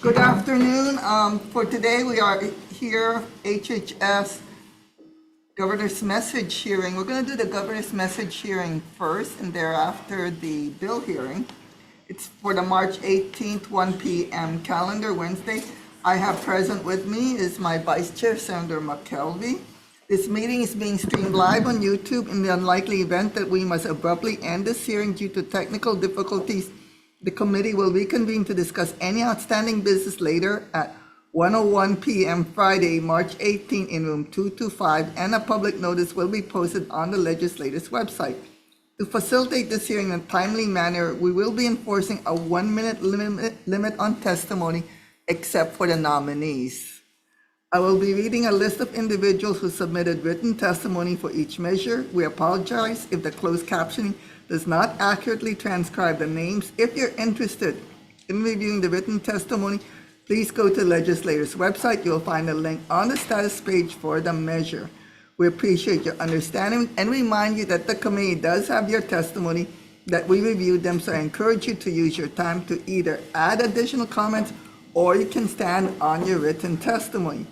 Good afternoon. For today, we are here, HHS Governor's Message hearing. We're going to do the Governor's Message hearing first and thereafter the bill hearing. It's for the March 18th, 1 p.m. calendar, Wednesday. I have present with me is my Vice Chair, Senator McKelvey. This meeting is being streamed live on YouTube. In the unlikely event that we must abruptly end this hearing due to technical difficulties, the committee will reconvene to discuss any outstanding business later at 1:01 p.m. Friday, March 18 in room 225, and a public notice will be posted on the legislature's website. To facilitate this hearing in a timely manner, we will be enforcing a 1-minute limit on testimony except for the nominees. I will be reading a list of individuals who submitted written testimony for each measure. We apologize if the closed captioning does not accurately transcribe the names. If you're interested in reviewing the written testimony, please go to the legislator's website. You'll find a link on the status page for the measure. We appreciate your understanding and remind you that the committee does have your testimony, that we reviewed them, so I encourage you to use your time to either add additional comments or you can stand on your written testimony.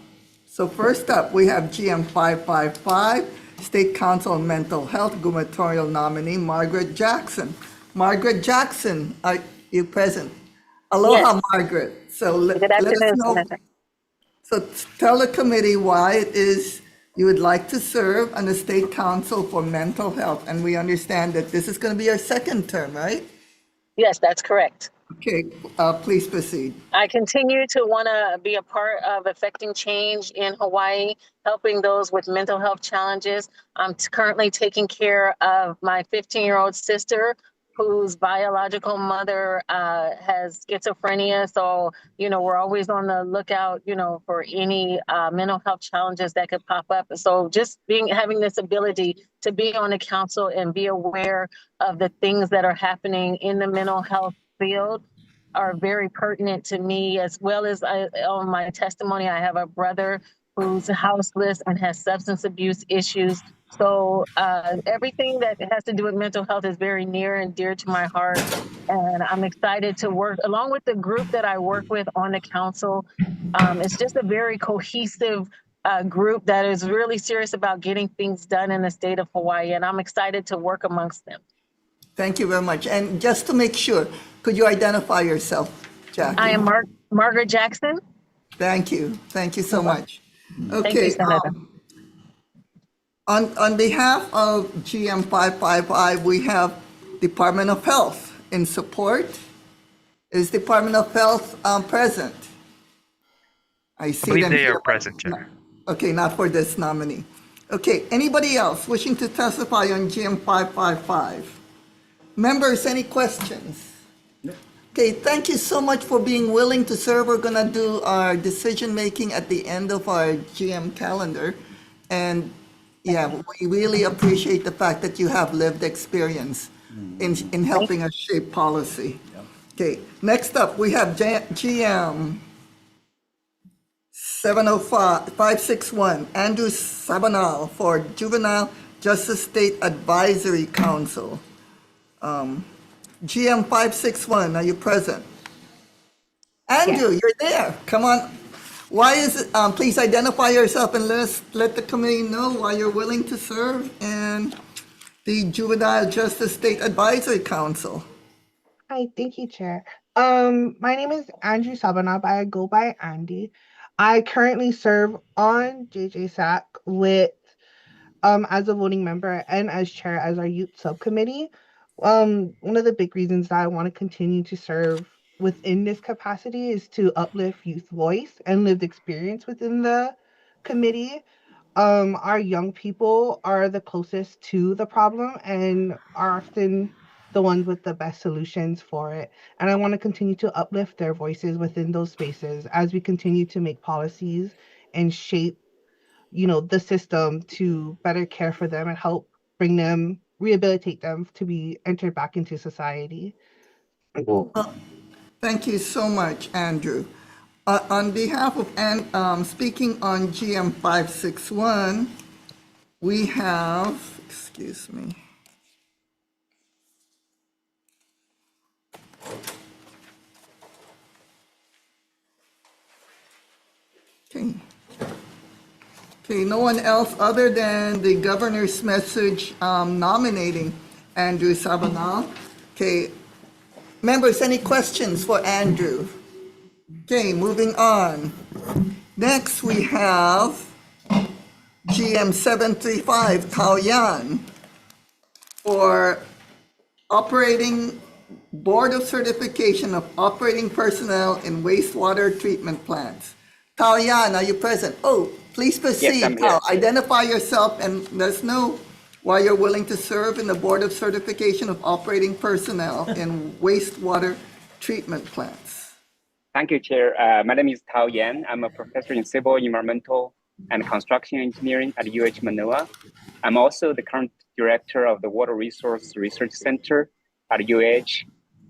So first up, we have GM 555, State Council on Mental Health gubernatorial nominee Margaret Jackson. Margaret Jackson, are you present? Aloha, Yes. Margaret. So let Good us afternoon, know. Senator. So tell the committee why it is you would like to serve on the State Council for Mental Health. And we understand that this is going to be your second term, right? Yes, that's correct. Okay, please proceed. I continue to want to be a part of affecting change in Hawaii, helping those with mental health challenges. I'm currently taking care of my 15-year-old sister whose biological mother has schizophrenia. So, we're always on the lookout, for any mental health challenges that could pop up. So just having this ability to be on the council and be aware of the things that are happening in the mental health field are very pertinent to me, as well as on my testimony. I have a brother who's houseless and has substance abuse issues. So everything that has to do with mental health is very near and dear to my heart. And I'm excited to work along with the group that I work with on the council. It's just a very cohesive group that is really serious about getting things done in the state of Hawaii. And I'm excited to work amongst them. Thank you very much. And just to make sure, could you identify yourself, Jackie? I am Margaret Jackson. Thank you. Thank you so much. Thank you, Okay. Senator. On behalf of GM 555, we have Department of Health in support. Is Department of Health present? I see believe them they here. are present, Chair. Okay, not for this nominee. Okay, anybody else wishing to testify on GM 555? Members, any questions? Okay, thank you so much for being willing to serve. We're gonna do our decision-making at the end of our GM calendar. And yeah, we really appreciate the fact that you have lived experience in helping us shape policy. Okay, next up, we have GM 561, Andrew Sabanal for Juvenile Justice State Advisory Council. GM 561, are you present? Andrew, Yes. you're there. Come on. Why is it? Please identify yourself and let the committee know why you're willing to serve in the Juvenile Justice State Advisory Council. Hi, thank you, Chair. My name is Andrew Sabanab. I go by Andy. I currently serve on JJSAC with as a voting member and as chair as our youth subcommittee. One of the big reasons that I want to continue to serve within this capacity is to uplift youth voice and lived experience within the committee. Our young people are the closest to the problem and are often the ones with the best solutions for it. And I want to continue to uplift their voices within those spaces as we continue to make policies and shape, the system to better care for them and help bring them, rehabilitate them to be entered back into society. Thank you so much, Andrew. On behalf of, speaking on GM 561, we have, excuse me. Okay. Okay, no one else other than the governor's message nominating Andrew Sabanal. Okay, members, any questions for Andrew? Okay, moving on. Next, we have GM 735 Tao Yan for operating Board of Certification of Operating Personnel in Wastewater Treatment Plants. Tao Yan, are you present? Oh, please proceed. Yes, I'm here. Identify yourself and let us know why you're willing to serve in the Board of Certification of Operating Personnel in Wastewater Treatment Plants. Thank you, Chair. My name is Tao Yan. I'm a professor in civil, environmental, and construction engineering at UH Manoa. I'm also the current director of the Water Resource Research Center at UH.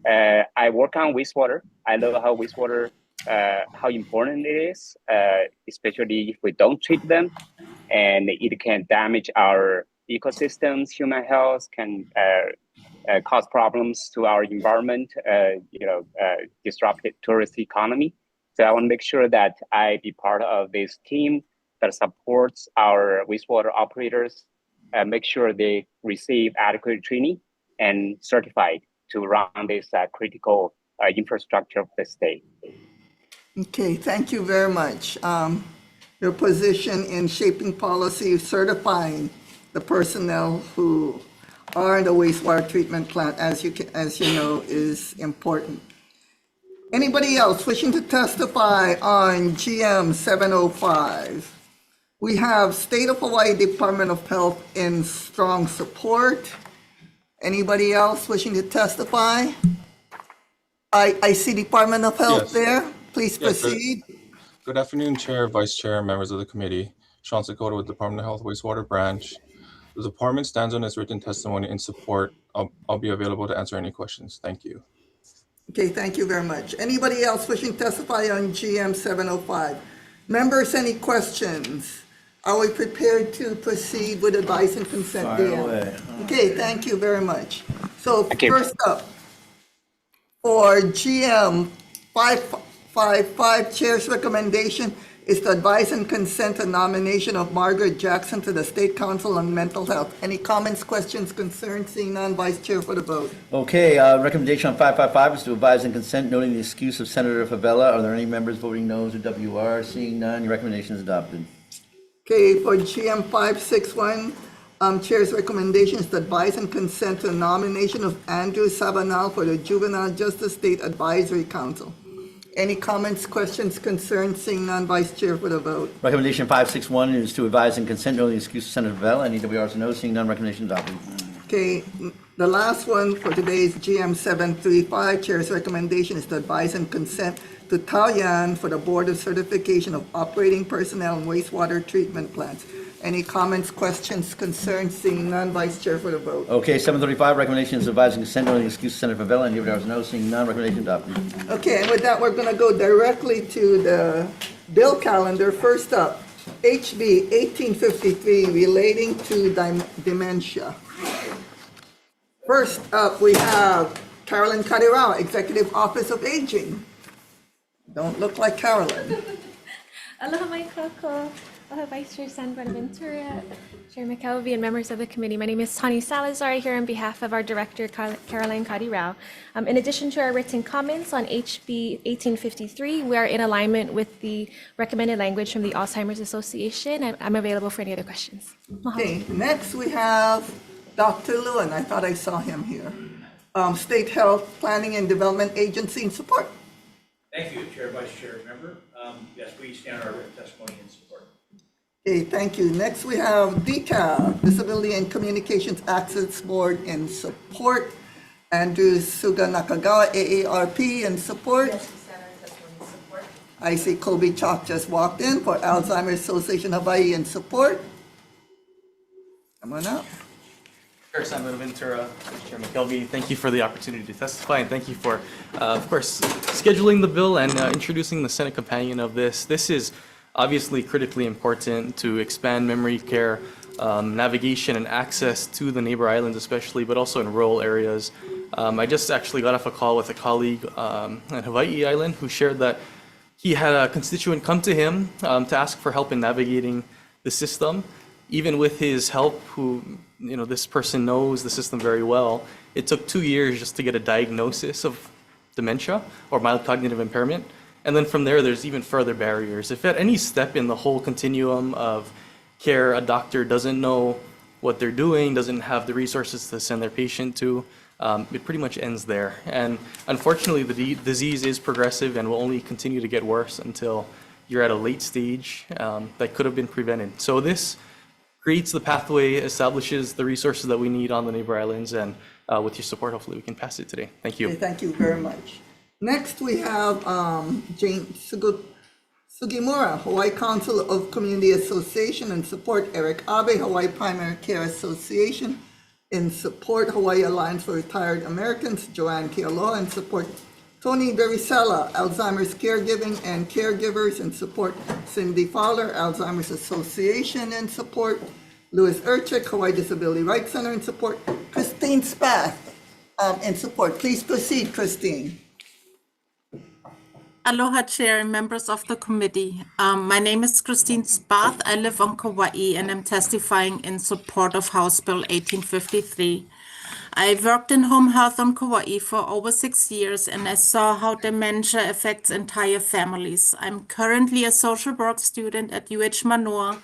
I work on wastewater. I know how wastewater, how important it is, especially if we don't treat them, and it can damage our ecosystems, human health, can cause problems to our environment, disrupt the tourist economy. So I want to make sure that I be part of this team that supports our wastewater operators, make sure they receive adequate training and certified to run this critical infrastructure of the state. Okay, thank you very much. Your position in shaping policy, certifying the personnel who are in the wastewater treatment plant, as you know, is important. Anybody else wishing to testify on GM 705? We have State of Hawaii Department of Health in strong support. Anybody else wishing to testify? I see Department of Health Yes. there. Please Yes, sir. proceed. Good afternoon, Chair, Vice Chair, and members of the committee. Sean Sakota with Department of Health Wastewater Branch. The department stands on its written testimony in support. I'll be available to answer any questions. Thank you. Okay, thank you very much. Anybody else wishing to testify on GM 705? Members, any questions? Are we prepared to proceed with advice and consent? Fire Dan? away. Okay, thank you very much. So Thank you. first up, for GM 555, Chair's recommendation is to advise and consent a nomination of Margaret Jackson to the State Council on Mental Health. Any comments, questions, concerns? Seeing none, Vice Chair for the vote. Okay, recommendation on 555 is to advise and consent, noting the excuse of Senator Favela. Are there any members voting noes or WR? Seeing none, your recommendation is adopted. Okay, for GM 561, Chair's recommendation is to advise and consent to the nomination of Andrew Sabanal for the Juvenile Justice State Advisory Council. Any comments, questions, concerns? Seeing none, Vice Chair for the vote. Recommendation 561 is to advise and consent, noting the excuse of Senator Favela. Any WRs or noes? Seeing none, recommendation adopted. Okay, the last one for today is GM 735. Chair's recommendation is to advise and consent to Tao Yan for the Board of Certification of Operating Personnel in Wastewater Treatment Plants. Any comments, questions, concerns? Seeing none, Vice Chair for the vote. Okay, 735, recommendation is to advise and consent, noting the excuse of Senator Favela. Any WRs or noes? Seeing none, recommendation adopted. Okay, and with that, we're going to go directly to the bill calendar. First up, HB 1853 relating to dementia. First up, we have Carolyn Kadirao, Executive Office of Aging. Don't look like Carolyn. Aloha mai koko. Aloha Vice Chair San Buenaventura, Chair McKelvey, and members of the committee. My name is Tani Salazar here on behalf of our Director, Caroline Kadirao. In addition to our written comments on HB 1853, we are in alignment with the recommended language from the Alzheimer's Association. I'm available for any other questions. Mahalo. Okay, next we have Dr. Lewin. I thought I saw him here. State Health Planning and Development Agency in support. Thank you, Chair, Vice Chair, member. Yes, we stand our written testimony in support. Okay, thank you. Next, we have DCAB, Disability and Communications Access Board in support. Andrew Suga Nakagawa, AARP in support. Yes, we stand our testimony in support. I see Kobe Chalk just walked in for Alzheimer's Association Hawaii in support. Come on up. Chair San Buenaventura, Chair McKelvey, thank you for the opportunity to testify, and thank you for, of course, scheduling the bill and introducing the Senate companion of this. This is obviously critically important to expand memory care, navigation and access to the neighbor islands especially, but also in rural areas. I just actually got off a call with a colleague at Hawai'i Island who shared that he had a constituent come to him to ask for help in navigating the system. Even with his help, who, this person knows the system very well, it took 2 years just to get a diagnosis of dementia or mild cognitive impairment. And then from there, there's even further barriers. If at any step in the whole continuum of care, a doctor doesn't know what they're doing, doesn't have the resources to send their patient to, it pretty much ends there. And unfortunately, the disease is progressive and will only continue to get worse until you're at a late stage that could have been prevented. So this creates the pathway, establishes the resources that we need on the neighbor islands, and with your support, hopefully we can pass it today. Thank you. Okay, thank you very much. Next, we have Jane Sugimura, Hawaii Council of Community Association, and support Eric Abe, Hawaii Primary Care Association, in support Hawaii Alliance for Retired Americans, Joanne Kealoha, and support Tony Berisella, Alzheimer's Caregiving and Caregivers, and support Cindy Fowler, Alzheimer's Association, and support Louis Urchik, Hawaii Disability Rights Center, and support Christine Spath, in support. Please proceed, Christine. Aloha, Chair and members of the committee. My name is Christine Spath. I live on Kauai and I'm testifying in support of House Bill 1853. I worked in home health on Kauai for over 6 years and I saw how dementia affects entire families. I'm currently a social work student at UH Manoa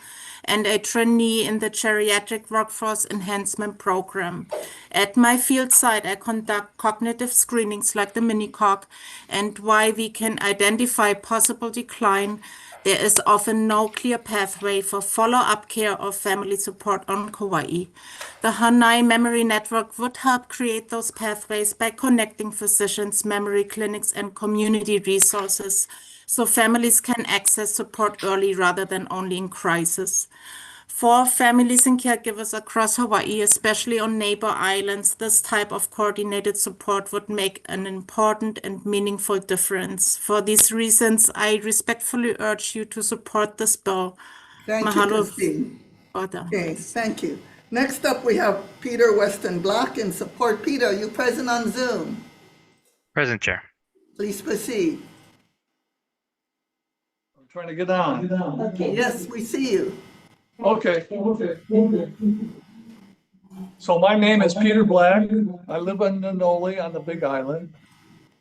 and a trainee in the Geriatric Workforce Enhancement Program. At my field site, I conduct cognitive screenings like the mini-cog, and while we can identify possible decline, there is often no clear pathway for follow-up care or family support on Kauai. The Hanai Memory Network would help create those pathways by connecting physicians, memory clinics, and community resources so families can access support early rather than only in crisis. For families and caregivers across Hawaii, especially on neighbor islands, this type of coordinated support would make an important and meaningful difference. For these reasons, I respectfully urge you to support this bill. Thank you, Mahalo. Christine. Okay, thank you. Next up, we have Peter Weston Black in support. Peter, are you present on Zoom? Present, Chair. Please proceed. I'm trying to get on. Okay, yes, we see you. Okay. So my name is Peter Black. I live in Nanoli on the Big Island.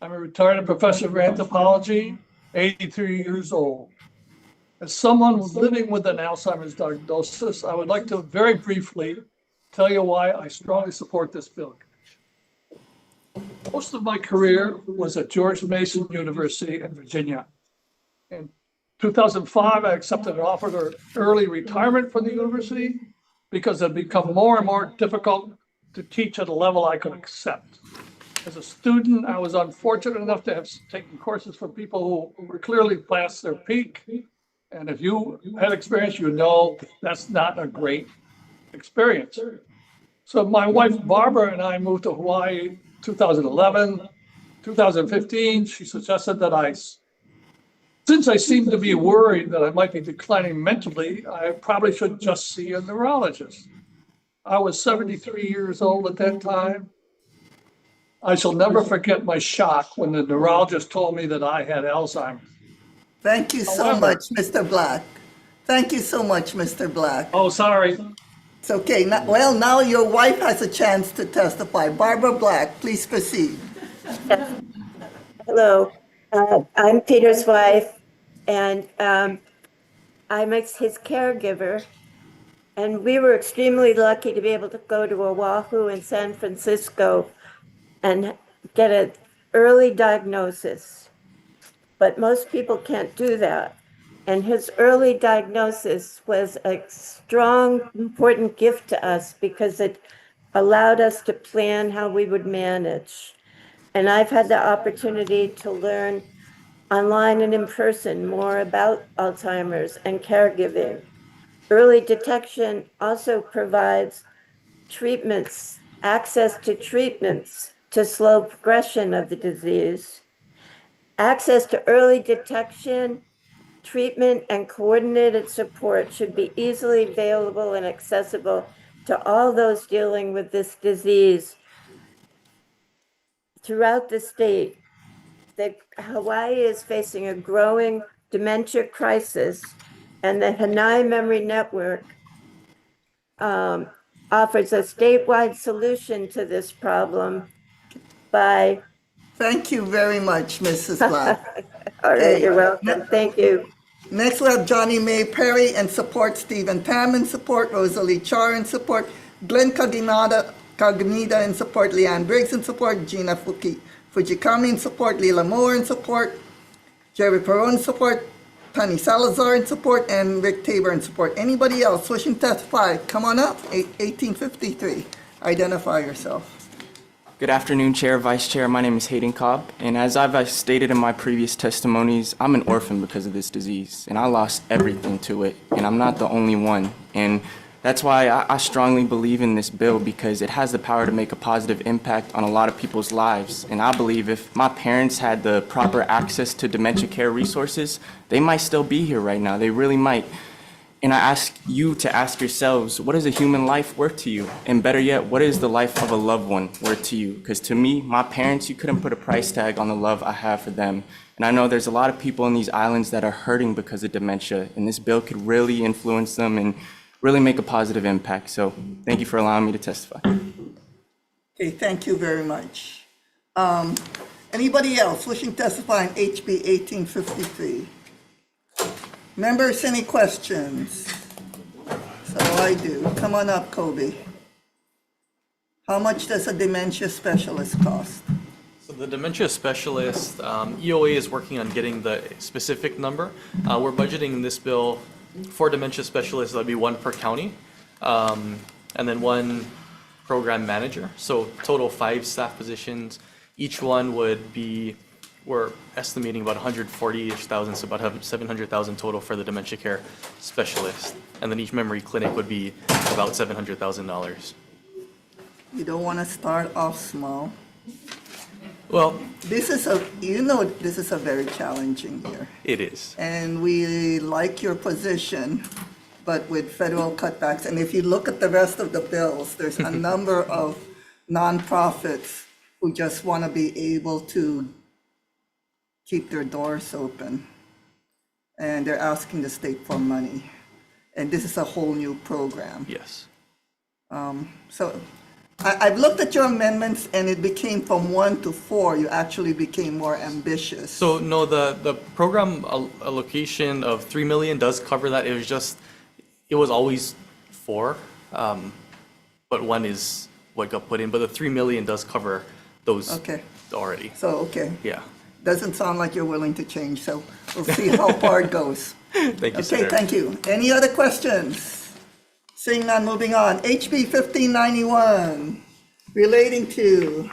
I'm a retired professor of anthropology, 83 years old. As someone living with an Alzheimer's diagnosis, I would like to very briefly tell you why I strongly support this bill. Most of my career was at George Mason University in Virginia. In 2005, I accepted an offer for early retirement from the university because it had become more and more difficult to teach at a level I could accept. As a student, I was unfortunate enough to have taken courses from people who were clearly past their peak. And if you had experience, you know that's not a great experience. So my wife, Barbara, and I moved to Hawaii 2011. 2015, she suggested that since I seemed to be worried that I might be declining mentally, I probably should just see a neurologist. I was 73 years old at that time. I shall never forget my shock when the neurologist told me that I had Alzheimer's. Thank you so much, Mr. Black. Thank you so much, Mr. Black. Oh, sorry. It's okay. Now your wife has a chance to testify. Barbara Black, please proceed. Hello, I'm Peter's wife, and I'm his caregiver. And we were extremely lucky to be able to go to Oahu and San Francisco and get an early diagnosis. But most people can't do that. And his early diagnosis was a strong, important gift to us because it allowed us to plan how we would manage. And I've had the opportunity to learn online and in person more about Alzheimer's and caregiving. Early detection also provides treatments, access to treatments to slow progression of the disease. Access to early detection, treatment, and coordinated support should be easily available and accessible to all those dealing with this disease throughout the state. that Hawaii is facing a growing dementia crisis, and the Hanai Memory Network offers a statewide solution to this problem by. Thank you very much, Mrs. Black. All right, Okay. you're welcome. Thank you. Next, we have Johnny May Perry in support, Stephen Tam in support, Rosalie Char in support, Glenn Cagnida in support, Leanne Briggs in support, Gina Fujikami in support, Leila Moore in support, Jerry Perron in support, Tani Salazar in support, and Rick Tabor in support. Anybody else wishing to testify, come on up, 1853. Identify yourself. Good afternoon, Chair, Vice Chair. My name is Hayden Cobb, and as I've stated in my previous testimonies, I'm an orphan because of this disease, and I lost everything to it, and I'm not the only one. And that's why I strongly believe in this bill, because it has the power to make a positive impact on a lot of people's lives. And I believe if my parents had the proper access to dementia care resources, they might still be here right now. They really might. And I ask you to ask yourselves, what is a human life worth to you? And better yet, what is the life of a loved one worth to you? Because to me, my parents, you couldn't put a price tag on the love I have for them. And I know there's a lot of people in these islands that are hurting because of dementia, and this bill could really influence them and really make a positive impact. So thank you for allowing me to testify. Okay, thank you very much. Anybody else wishing to testify on HB 1853? Members, any questions? So I do. Come on up, Kobe. How much does a dementia specialist cost? So the dementia specialist, EOA is working on getting the specific number. We're budgeting in this bill for dementia specialists, that'd be one per county, and then one program manager. So total 5 staff positions. Each one would be, we're estimating about 140-ish thousand, so about 700,000 total for the dementia care specialist. And then each memory clinic would be about $700,000. You don't want to start off small. Well, this is a very challenging year. it is. And we like your position, but with federal cutbacks, and if you look at the rest of the bills, there's a number of nonprofits who just want to be able to keep their doors open. And they're asking the state for money. And this is a whole new program. Yes. So I've looked at your amendments, and it became from 1 to 4. You actually became more ambitious. So no, the program allocation of 3 million does cover that. It was always 4, but 1 is what got put in. But the 3 million does cover those already. So, okay. Yeah. Doesn't sound like you're willing to change, so we'll see how far it goes. Thank you, Okay, Senator. thank you. Any other questions? Seeing none, moving on. HB 1591, relating to,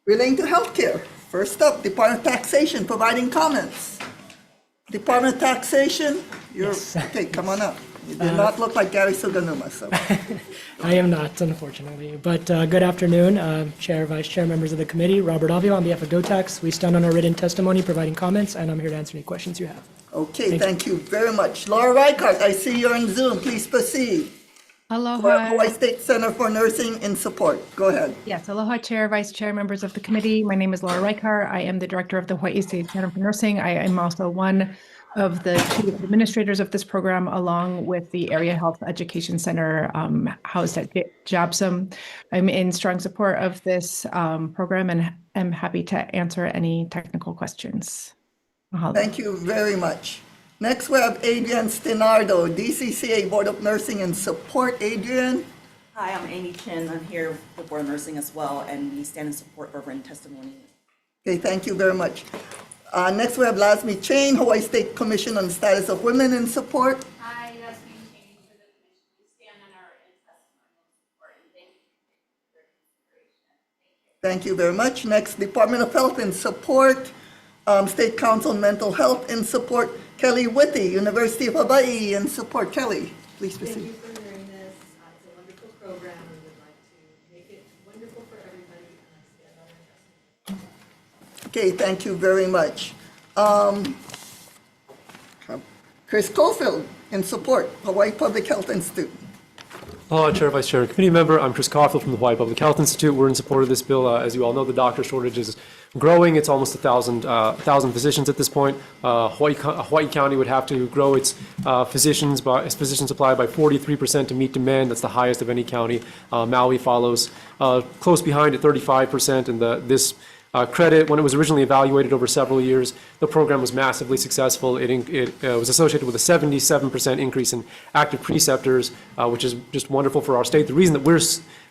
relating to healthcare. First up, Department of Taxation, providing comments. Department of Taxation, okay, come on up. You do not look like Gary Suganuma, so. I am not, unfortunately. But good afternoon, Chair, Vice Chair, members of the committee. Robert Avio on behalf of GoTax. We stand on our written testimony providing comments, and I'm here to answer any questions you have. Okay, thank you very much. Laura Reichart, I see you're on Zoom. Please proceed. Aloha. Hawaii State Center for Nursing in support. Go ahead. Yes, aloha, Chair, Vice Chair, members of the committee. My name is Laura Reichart. I am the director of the Hawaii State Center for Nursing. I am also one of the 2 administrators of this program, along with the Area Health Education Center housed at JABSOM. I'm in strong support of this program and am happy to answer any technical questions. Thank you very much. Next, we have Adrian Stinardo, DCCA Board of Nursing and Support. Adrian. Hi, I'm Amy Chin. I'm here with the Board of Nursing as well, and we stand in support of our written testimony. Okay, thank you very much. Next, we have Lasmi Chain, Hawaii State Commission on the Status of Women in Support. Hi, Lasmi Chain for the commission. We stand on our written testimony in support, and thank you for your consideration. Thank you very much. Next, Department of Health in support. State Council on Mental Health in support. Kelly Whitty, University of Hawaii in support. Kelly, please proceed. Thank you for hearing this. It's a wonderful program. We would like to make it wonderful for everybody, and I stand on our testimony. Okay, thank you very much. Chris Cofield in support, Hawaii Public Health Institute. Hello, Chair, Vice Chair, and Committee Member. I'm Chris Caulfield from the Hawaii Public Health Institute. We're in support of this bill. As you all know, the doctor shortage is growing. It's almost 1,000 physicians at this point. Hawaii County would have to grow its physician supply by 43% to meet demand. That's the highest of any county. Maui follows close behind at 35%, and this credit, when it was originally evaluated over several years, the program was massively successful. It was associated with a 77% increase in active preceptors, which is just wonderful for our state. The reason that we're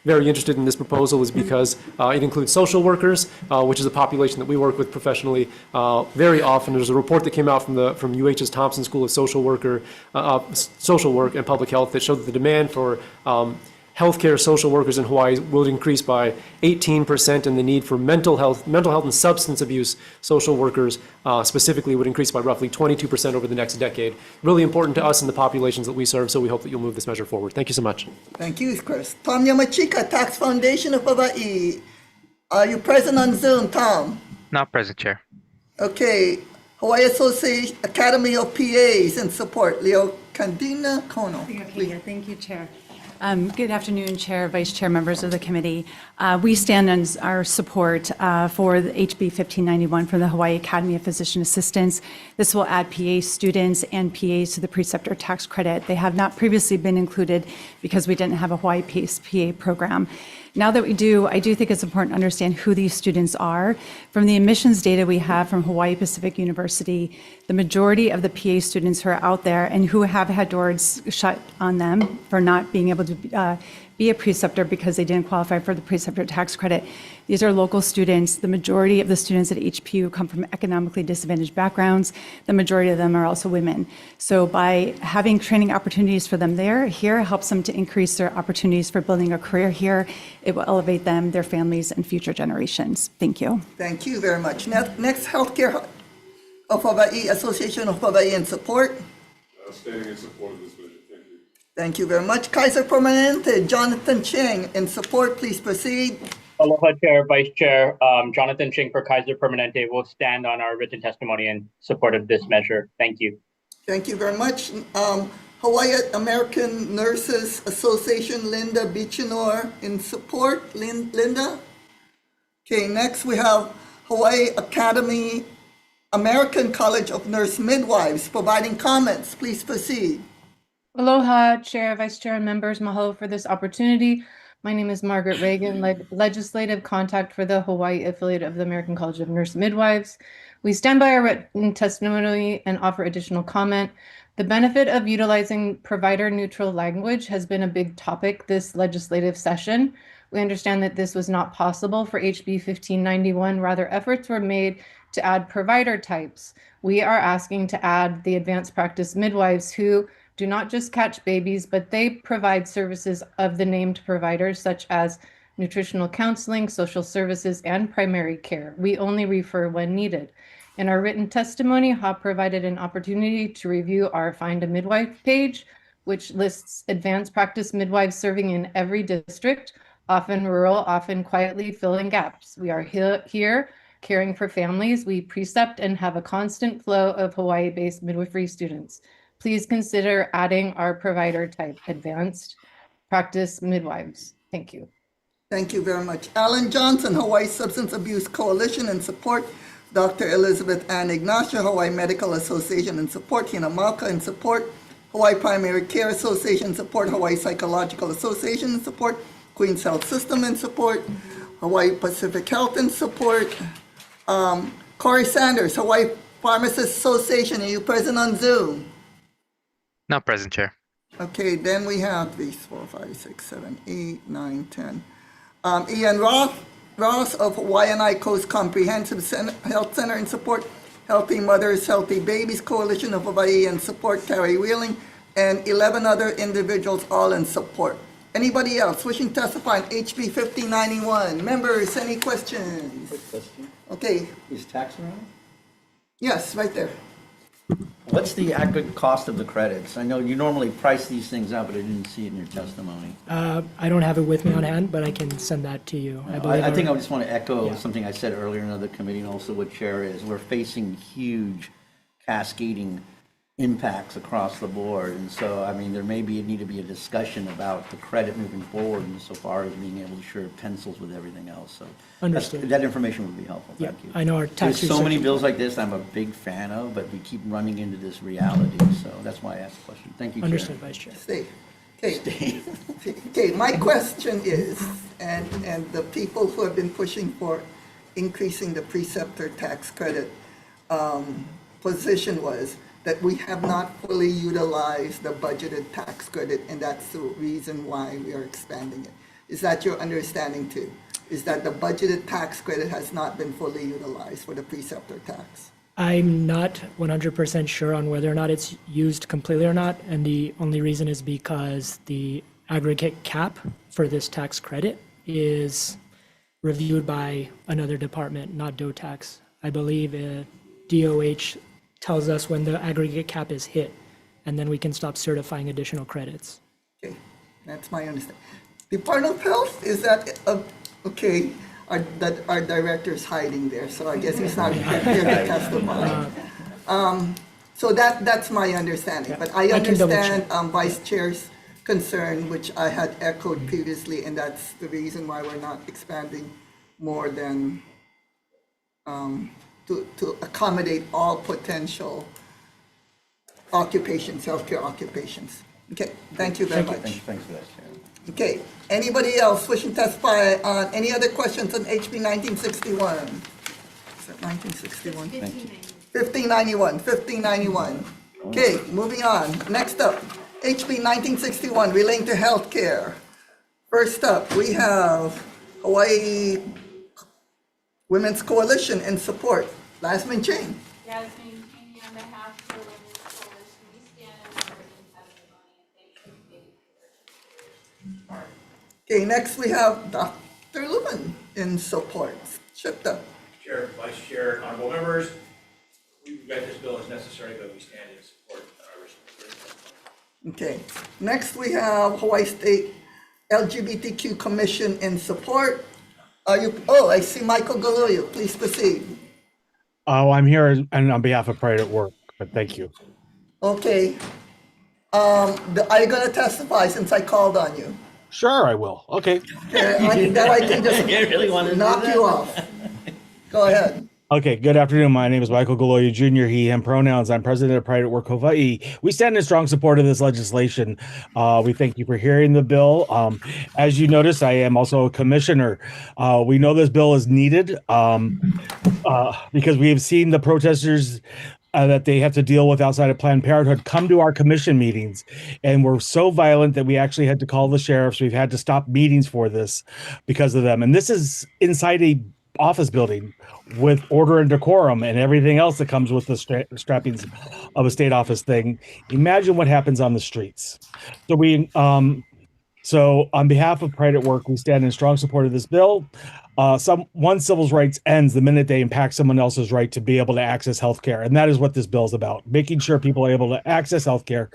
very interested in this proposal is because it includes social workers, which is a population that we work with professionally very often. There's a report that came out from UH's Thompson School of Social Work and Public Health that showed that the demand for healthcare social workers in Hawaii will increase by 18%, and the need for mental health and substance abuse social workers specifically would increase by roughly 22% over the next decade. Really important to us and the populations that we serve, so we hope that you'll move this measure forward. Thank you so much. Thank you, Chris. Tom Yamachika, Tax Foundation of Hawaii. Are you present on Zoom, Tom? Not present, Chair. Okay. Hawaii Association Academy of PAs in support. Leo Candina Kono. Okay, thank you, Chair. Good afternoon, Chair, Vice Chair, members of the committee. We stand on our support for the HB 1591 for the Hawaii Academy of Physician Assistants. This will add PA students and PAs to the preceptor tax credit. They have not previously been included because we didn't have a Hawaii PA program. Now that we do, I do think it's important to understand who these students are. From the admissions data we have from Hawaii Pacific University, the majority of the PA students who are out there and who have had doors shut on them for not being able to be a preceptor because they didn't qualify for the preceptor tax credit. These are local students. The majority of the students at HPU come from economically disadvantaged backgrounds. The majority of them are also women. So by having training opportunities for them here helps them to increase their opportunities for building a career here. It will elevate them, their families, and future generations. Thank you. Thank you very much. Next, Healthcare of Hawaii, Association of Hawaii in support. Standing in support of this measure. Thank you. Thank you very much. Kaiser Permanente, Jonathan Ching in support. Please proceed. Aloha, Chair, Vice Chair. Jonathan Ching for Kaiser Permanente will stand on our written testimony in support of this measure. Thank you. Thank you very much. Hawaii American Nurses Association, Linda Bichinor in support. Linda? Okay, next we have Hawaii Academy, American College of Nurse Midwives providing comments. Please proceed. Aloha, Chair, Vice Chair, and members. Mahalo for this opportunity. My name is Margaret Reagan, legislative contact for the Hawaii affiliate of the American College of Nurse Midwives. We stand by our written testimony and offer additional comment. The benefit of utilizing provider-neutral language has been a big topic this legislative session. We understand that this was not possible for HB 1591. Rather, efforts were made to add provider types. We are asking to add the advanced practice midwives who do not just catch babies, but they provide services of the named providers such as nutritional counseling, social services, and primary care. We only refer when needed. In our written testimony, HOP provided an opportunity to review our Find a Midwife page, which lists advanced practice midwives serving in every district, often rural, often quietly filling gaps. We are here caring for families. We precept and have a constant flow of Hawaii-based midwifery students. Please consider adding our provider type, advanced practice midwives. Thank you. Thank you very much. Alan Johnson, Hawaii Substance Abuse Coalition in support. Dr. Elizabeth Ann Ignacio, Hawaii Medical Association in support. Hina Malka in support. Hawaii Primary Care Association in support. Hawaii Psychological Association in support. Queens Health System in support. Hawaii Pacific Health in support. Corey Sanders, Hawaii Pharmacists Association. Are you present on Zoom? Not present, Chair. Okay, then we have these 4, 5, 6, 7, 8, 9, 10. Ian Ross of Hawaiian Coast Comprehensive Health Center in support. Healthy Mothers, Healthy Babies Coalition of Hawaii in support. Carrie Wheeling and 11 other individuals all in support. Anybody else wishing to testify on HB 1591? Members, any questions? Quick question. Okay. Is tax around? Yes, right there. What's the aggregate cost of the credits? I know you normally price these things out, but I didn't see it in your testimony. I don't have it with me on hand, but I can send that to you. I think I just want to echo something I said earlier in another committee and also what Chair is. We're facing huge cascading impacts across the board. And so, I mean, there may need to be a discussion about the credit moving forward insofar as being able to share pencils with everything else. So Understood. that information would be helpful. Yeah, Thank you. I know our tax There's so many research- bills like this I'm a big fan of, but we keep running into this reality. So that's why I asked the question. Thank you, Chair. Understood, Vice Chair. Steve. Okay, my question is, and the people who have been pushing for increasing the preceptor tax credit position was that we have not fully utilized the budgeted tax credit, and that's the reason why we are expanding it. Is that your understanding too? Is that the budgeted tax credit has not been fully utilized for the preceptor tax? I'm not 100% sure on whether or not it's used completely or not, and the only reason is because the aggregate cap for this tax credit is reviewed by another department, not DOTAX. I believe DOH tells us when the aggregate cap is hit, and then we can stop certifying additional credits. Okay, that's my understanding. Department of Health, is that, okay, our director's hiding there, so I guess he's not here to testify. So that's my understanding, but I I can double understand Vice Chair's concern, which I had echoed previously, and that's the reason why we're not expanding more than to accommodate all potential occupations, healthcare occupations. Okay, thank you very much. Thanks for that, Chair. Okay, anybody else wishing to testify on any other questions on HB 1961? Is that 1961? 1591. Okay, moving on. Next up, HB 1961 relating to healthcare. First up, we have Hawaii Women's Coalition in support. Lasmin Ching. Yasmin Cheney on behalf of the Women's Coalition, we stand in support of testimony and thank you for your support. Okay, next we have Dr. Lubin in support. Shipta. Chair, Vice Chair, honorable members, we regret this bill is necessary, but we stand in support of our responsibility. Okay, next we have Hawaii State LGBTQ Commission in support. I see Michael Galoya, please proceed. Oh, I'm here and on behalf of Pride at Work, but thank you. Okay, are you gonna testify since I called on you? Sure, I will. Okay. Then I can just You really wanted to do knock that? you off. Go ahead. Okay, good afternoon. My name is Michael Galoya Jr., he, him pronouns. I'm president of Pride at Work Hawaii. We stand in strong support of this legislation. We thank you for hearing the bill. As you notice, I am also a commissioner. We know this bill is needed because we have seen the protesters that they have to deal with outside of Planned Parenthood come to our commission meetings, and we're so violent that we actually had to call the sheriffs. We've had to stop meetings for this because of them. And this is inside a office building with order and decorum and everything else that comes with the strappings of a state office thing. Imagine what happens on the streets. So on behalf of Pride at Work, we stand in strong support of this bill. One civil rights ends the minute they impact someone else's right to be able to access healthcare. And that is what this bill is about, making sure people are able to access healthcare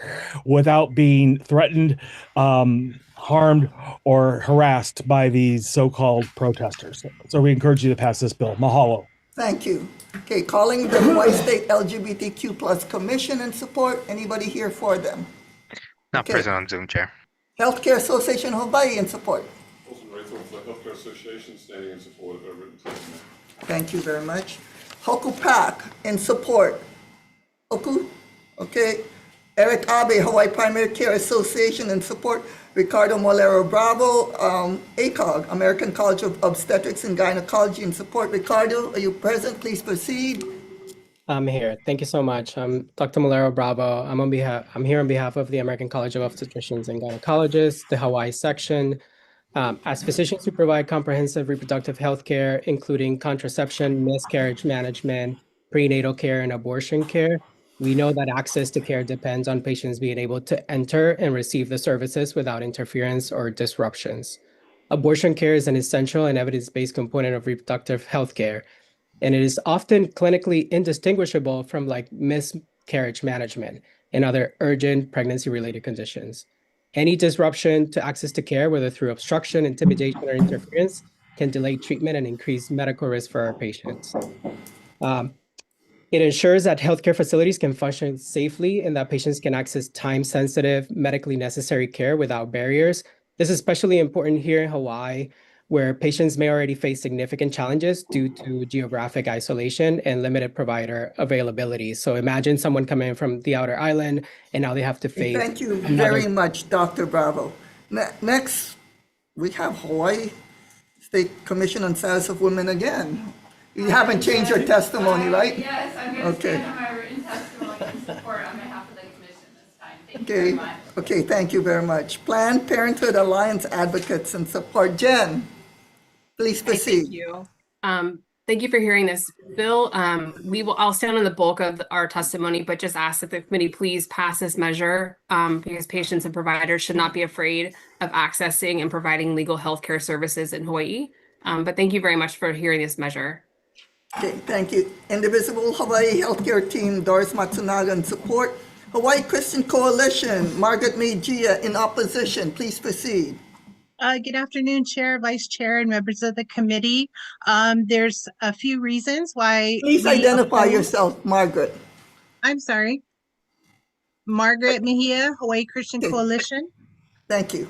without being threatened, harmed, or harassed by these so-called protesters. So we encourage you to pass this bill. Mahalo. Thank you. Okay, calling the Hawaii State LGBTQ plus Commission in support. Anybody here for them? Not Okay. present on Zoom, Chair. Healthcare Association of Hawaii in support. Also grateful for the Healthcare Association standing in support of our written testimony. Thank you very much. Hoku PAC in support. Hoku, okay. Eric Abe, Hawaii Primary Care Association in support. Ricardo Molero Bravo, ACOG, American College of Obstetrics and Gynecology in support. Ricardo, are you present? Please proceed. I'm here. Thank you so much. I'm Dr. Molero Bravo. I'm here on behalf of the American College of Obstetricians and Gynecologists, the Hawaii section. As physicians who provide comprehensive reproductive health care, including contraception, miscarriage management, prenatal care, and abortion care, we know that access to care depends on patients being able to enter and receive the services without interference or disruptions. Abortion care is an essential and evidence-based component of reproductive health care, and it is often clinically indistinguishable from like miscarriage management and other urgent pregnancy-related conditions. Any disruption to access to care, whether through obstruction, intimidation, or interference, can delay treatment and increase medical risk for our patients. It ensures that healthcare facilities can function safely and that patients can access time-sensitive, medically necessary care without barriers. This is especially important here in Hawaii, where patients may already face significant challenges due to geographic isolation and limited provider availability. So imagine someone coming in from the outer island and now they have to face Thank you another. very much, Dr. Bravo. Next, we have Hawaii State Commission on Status of Women again. You haven't changed your testimony, right? Yes, I'm going to Okay. stand on my written testimony and support on behalf of the commission this time. Thank you very much. Okay, thank you very much. Planned Parenthood Alliance advocates and support. Jen, please proceed. Thank you. Thank you for hearing this bill. I'll stand on the bulk of our testimony, but just ask that the committee please pass this measure because patients and providers should not be afraid of accessing and providing legal healthcare services in Hawaii. But thank you very much for hearing this measure. Okay, thank you. Indivisible Hawaii Healthcare Team, Doris Matsunaga in support. Hawaii Christian Coalition, Margaret Mejia in opposition. Please proceed. Good afternoon, Chair, Vice Chair, and members of the committee. There's a few reasons why. Please we identify oppose- yourself, Margaret. I'm sorry. Margaret Mejia, Hawaii Christian Coalition. Thank you.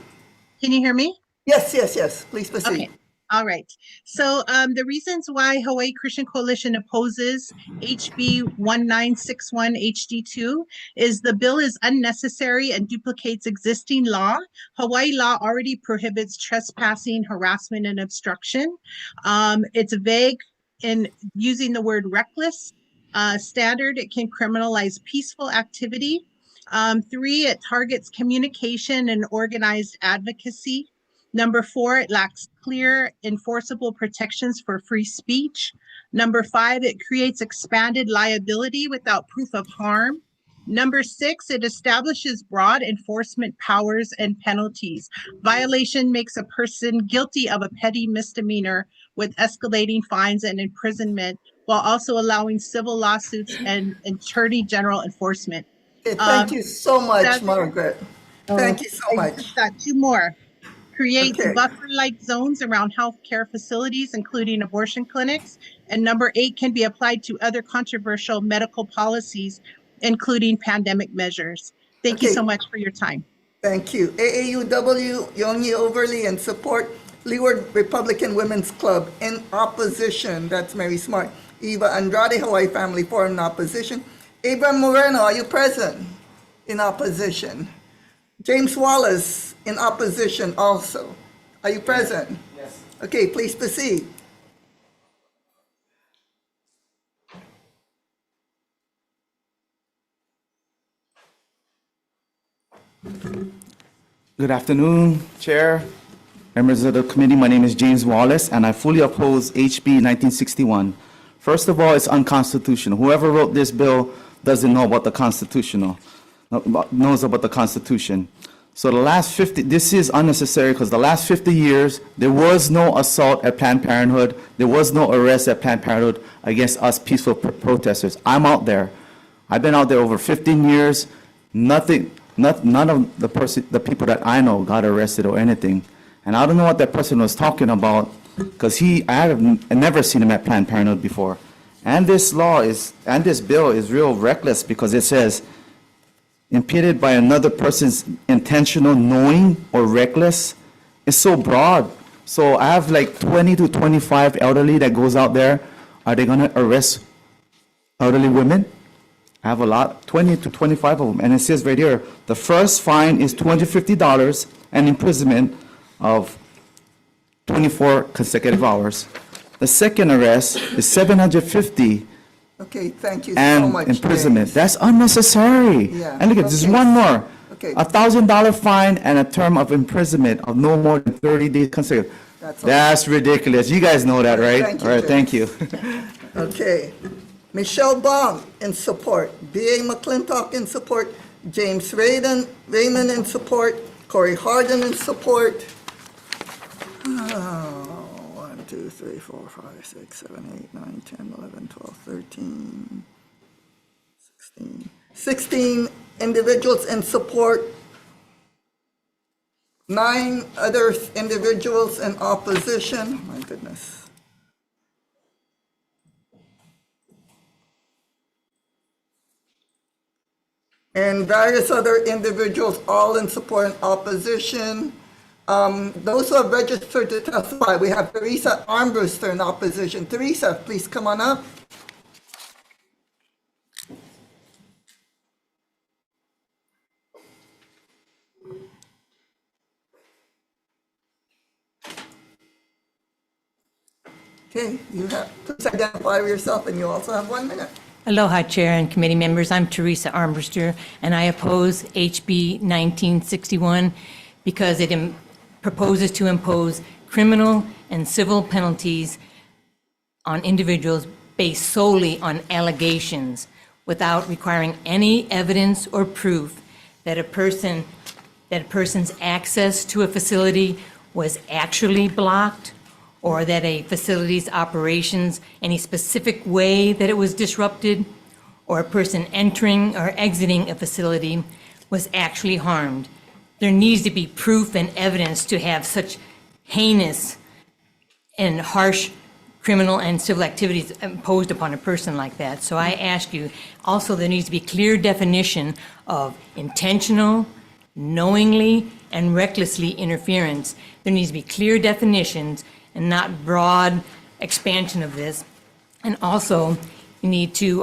Can you hear me? Yes, yes, yes. Please proceed. Okay. All right. So the reasons why Hawaii Christian Coalition opposes HB 1961 HD2 is the bill is unnecessary and duplicates existing law. Hawaii law already prohibits trespassing, harassment, and obstruction. It's vague in using the word reckless. Standard, it can criminalize peaceful activity. 3, it targets communication and organized advocacy. Number 4, it lacks clear enforceable protections for free speech. Number 5, it creates expanded liability without proof of harm. Number 6, it establishes broad enforcement powers and penalties. Violation makes a person guilty of a petty misdemeanor with escalating fines and imprisonment, while also allowing civil lawsuits and attorney general enforcement. Okay, thank you so much, Margaret. Oh, Thank you so I much. just got 2 more. Creates Okay. buffer-like zones around healthcare facilities, including abortion clinics. And number 8 can be applied to other controversial medical policies, including pandemic measures. Thank you Okay. so much for your time. Thank you. AAUW, Yongi Overly in support. Leeward Republican Women's Club in opposition. That's Mary Smart. Eva Andrade, Hawaii Family Forum in opposition. Abraham Moreno, are you present? In opposition. James Wallace in opposition also. Are you present? Yes. Okay, please proceed. Good afternoon, Chair, members of the committee. My name is James Wallace, and I fully oppose HB 1961. First of all, it's unconstitutional. Whoever wrote this bill doesn't know about the knows about the Constitution. So the last 50, this is unnecessary because the last 50 years, there was no assault at Planned Parenthood. There was no arrest at Planned Parenthood against us peaceful protesters. I'm out there. I've been out there over 15 years. None of the people that I know got arrested or anything. And I don't know what that person was talking about because I have never seen him at Planned Parenthood before. And this bill is real reckless because it says, impeded by another person's intentional knowing or reckless. It's so broad. So I have like 20 to 25 elderly that goes out there. Are they going to arrest elderly women? I have a lot, 20 to 25 of them. And it says right here, the first fine is $250 and imprisonment of 24 consecutive hours. The second arrest is $750 Okay, thank you so and much. imprisonment. James. That's unnecessary. Yeah, And look at this, okay. one more. Okay. $1,000 fine and a term of imprisonment of no more than 30 days consecutive. That's ridiculous. You guys know that, right? Thank you, All right, thank you. Okay. Michelle Baum in support. B.A. McClintock in support. James Raymond in support. Corey Harden in support. 1, 2, 3, 4, 5, 6, 7, 8, 9, 10, 11, 12, 13, 16. 16 individuals in support. 9 other individuals in opposition. My goodness. and various other individuals, all in support and opposition. Those who have registered to testify, we have Teresa Armbruster in opposition. Teresa, please come on up. Okay, please identify yourself, and you also have 1 minute. Aloha, Chair and committee members. I'm Teresa Armbruster, and I oppose HB 1961 because it proposes to impose criminal and civil penalties on individuals based solely on allegations without requiring any evidence or proof that a person's access to a facility was actually blocked, or that a facility's operations, any specific way that it was disrupted, or a person entering or exiting a facility was actually harmed. There needs to be proof and evidence to have such heinous and harsh criminal and civil activities imposed upon a person like that. So I ask you, also there needs to be clear definition of intentional, knowingly, and recklessly interference. There needs to be clear definitions and not broad expansion of this. And also, you need to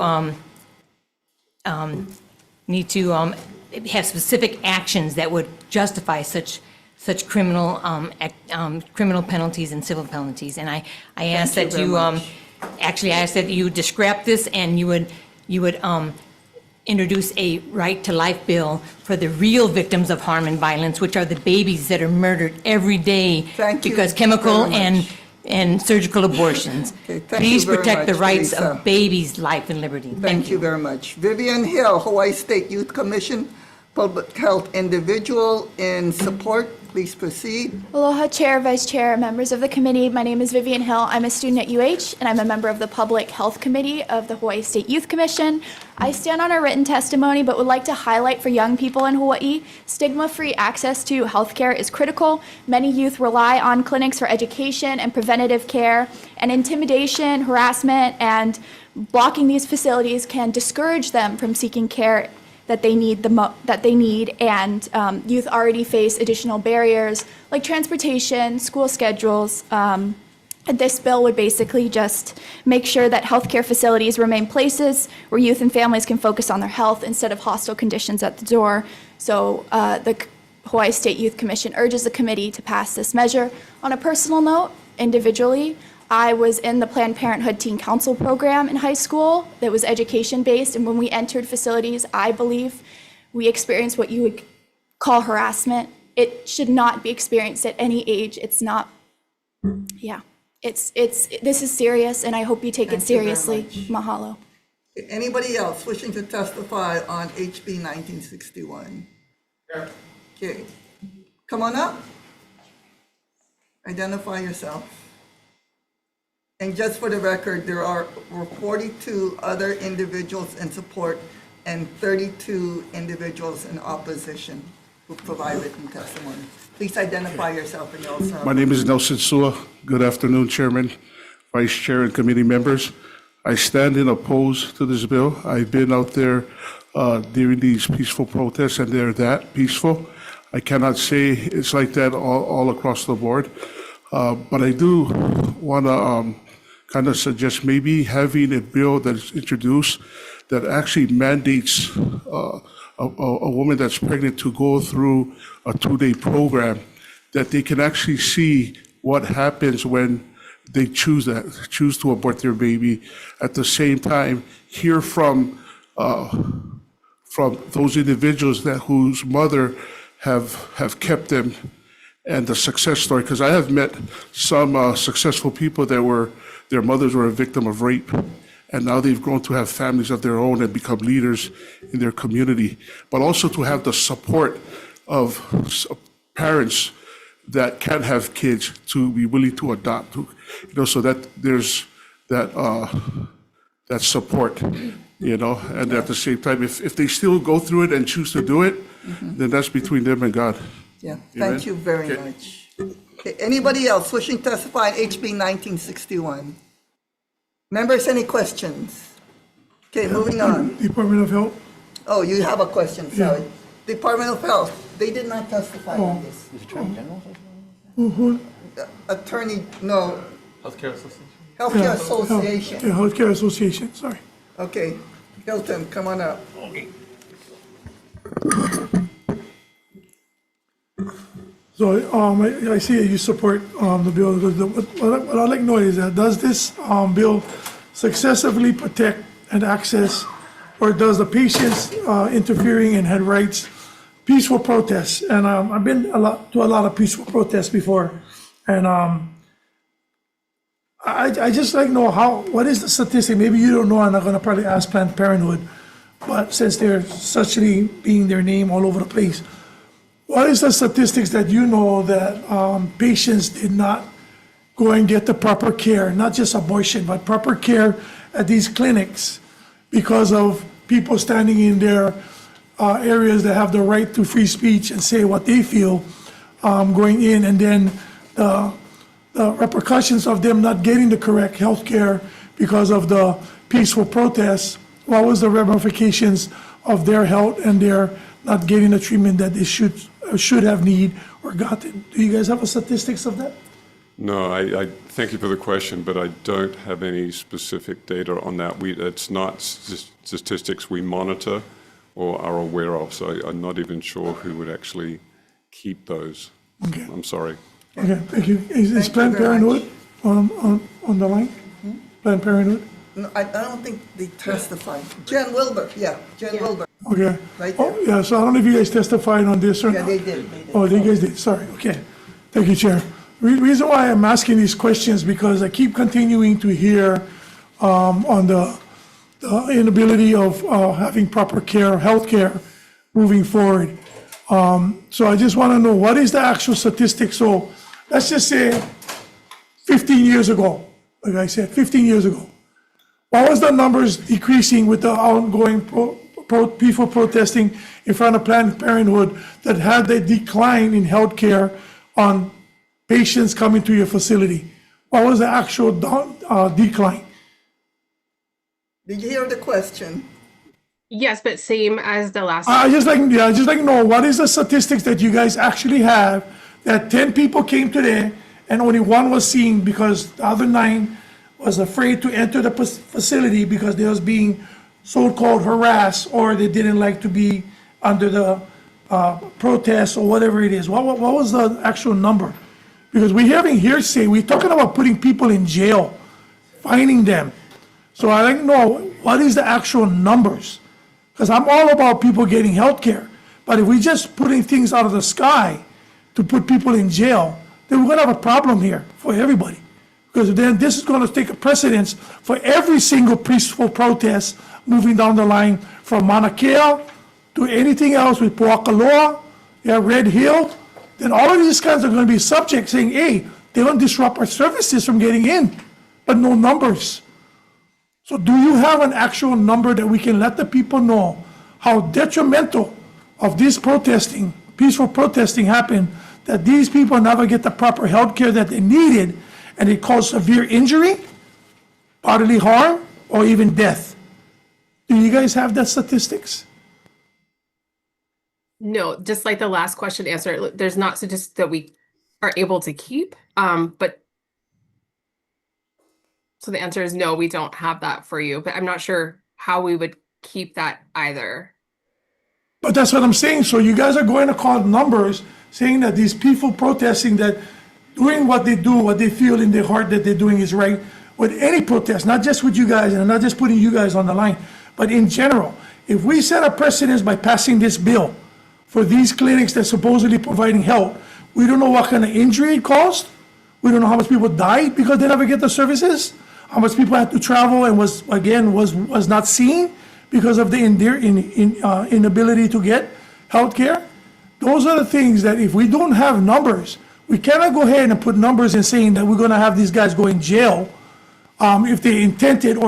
have specific actions that would justify such criminal criminal penalties and civil penalties. And I ask that you actually I ask that you scrap this, and you would introduce a right to life bill for the real victims of harm and violence, which are the babies that are murdered every day because chemical and surgical abortions. Okay, Please protect the rights Teresa. of babies' life and liberty. Thank you very much. Vivian Hill, Hawaii State Youth Commission, Public Health Individual in support. Please proceed. Aloha, Chair, Vice Chair, members of the committee. My name is Vivian Hill. I'm a student at UH, and I'm a member of the Public Health Committee of the Hawaii State Youth Commission. I stand on our written testimony, but would like to highlight for young people in Hawaii, stigma-free access to healthcare is critical. Many youth rely on clinics for education and preventative care, and intimidation, harassment, and blocking these facilities can discourage them from seeking care that they need, and youth already face additional barriers like transportation, school schedules. And this bill would basically just make sure that healthcare facilities remain places where youth and families can focus on their health instead of hostile conditions at the door. So the Hawaii State Youth Commission urges the committee to pass this measure. On a personal note, individually, I was in the Planned Parenthood Teen Council program in high school that was education-based, and when we entered facilities, I believe we experienced what you would call harassment. It should not be experienced at any age. It's not, yeah. This is serious, and I hope you take it seriously. Mahalo. Anybody else wishing to testify on HB 1961? Okay, come on up. Identify yourself. And just for the record, there were 42 other individuals in support and 32 individuals in opposition who provide written testimony. Please identify yourself and also. My name is Nelson Sua. Good afternoon, Chairman, Vice Chair, and committee members. I stand in opposed to this bill. I've been out there during these peaceful protests, and they're that peaceful. I cannot say it's like that all across the board, but I do want to kind of suggest maybe having a bill that's introduced that actually mandates a woman that's pregnant to go through a 2-day program, that they can actually see what happens when they choose to abort their baby. At the same time, hear from those individuals whose mother have kept them, and the success story. Because I have met some successful people that their mothers were a victim of rape, and now they've grown to have families of their own and become leaders in their community. But also to have the support of parents that can have kids to be willing to adopt, so that there's that support, and at the same time, if they still go through it and choose to do it, then that's between them and God. Yeah, thank you very much. Okay, anybody else wishing to testify on HB 1961? Members, any questions? Okay, moving on. Department of Health. Oh, you have a question, sorry. Department of Health, they did not testify on this. Is Attorney General? Attorney, no, Healthcare Association? Healthcare Association. Yeah, Healthcare Association, sorry. Okay, Hilton, come on up. So I see that you support the bill. What I'd like to know is that does this bill successfully protect and access, or does the patients interfering in had rights, peaceful protests? And I've been to a lot of peaceful protests before, and I just like to know what is the statistic? Maybe you don't know. I'm not going to probably ask Planned Parenthood, but since they're suchly being their name all over the place. What is the statistics that you know that patients did not go and get the proper care, not just abortion, but proper care at these clinics because of people standing in their areas that have the right to free speech and say what they feel going in, and then the repercussions of them not getting the correct health care because of the peaceful protests? What was the ramifications of their health and their not getting the treatment that they should have need or gotten? Do you guys have a statistics of that? No, I thank you for the question, but I don't have any specific data on that. It's not statistics we monitor or are aware of, so I'm not even sure who would actually keep those. Okay. I'm sorry. Okay, thank you. Is Planned Parenthood on the line? Planned Parenthood? No, I don't think they testified. Jen Wilbur, Jen Wilbur. Okay. Right Oh, yeah, so I don't know if you guys testified on this or Yeah, not. they did. Oh, you guys did, sorry, okay. Thank you, Chair. Reason why I'm asking these questions, because I keep continuing to hear on the inability of having proper care, health care moving forward. So I just want to know, what is the actual statistic? So let's just say 15 years ago, like I said, 15 years ago, what was the numbers decreasing with the ongoing people protesting in front of Planned Parenthood that had the decline in healthcare on patients coming to your facility? What was the actual decline? Did you hear the question? Yes, but same as the last. I just like to know, what is the statistics that you guys actually have that 10 people came today and only one was seen because the other 9 was afraid to enter the facility because they was being so-called harassed, or they didn't like to be under the protests or whatever it is? What was the actual number? Because we're having hearsay, we're talking about putting people in jail, fining them. So I like to know, what is the actual numbers? Because I'm all about people getting health care, but if we just putting things out of the sky to put people in jail, then we're gonna have a problem here for everybody. Because then this is gonna take a precedence for every single peaceful protest moving down the line from Mauna Kea to anything else with Poakaloa, Red Hill. Then all of these guys are gonna be subject saying, hey, they don't disrupt our services from getting in, but no numbers. So do you have an actual number that we can let the people know how detrimental of this protesting, peaceful protesting happened, that these people never get the proper health care that they needed, and it caused severe injury, bodily harm, or even death? Do you guys have that statistics? No, just like the last question answer, there's not statistics that we are able to keep. But so the answer is no, we don't have that for you, but I'm not sure how we would keep that either. But that's what I'm saying. So you guys are going to call numbers saying that these people protesting, that doing what they do, what they feel in their heart that they're doing is right, with any protest, not just with you guys, and I'm not just putting you guys on the line, but in general. If we set a precedence by passing this bill for these clinics that supposedly providing help, we don't know what kind of injury it caused. We don't know how much people died because they never get the services, how much people had to travel and was not seen because of the inability to get health care. Those are the things that if we don't have numbers, we cannot go ahead and put numbers in saying that we're gonna have these guys go in jail if they intended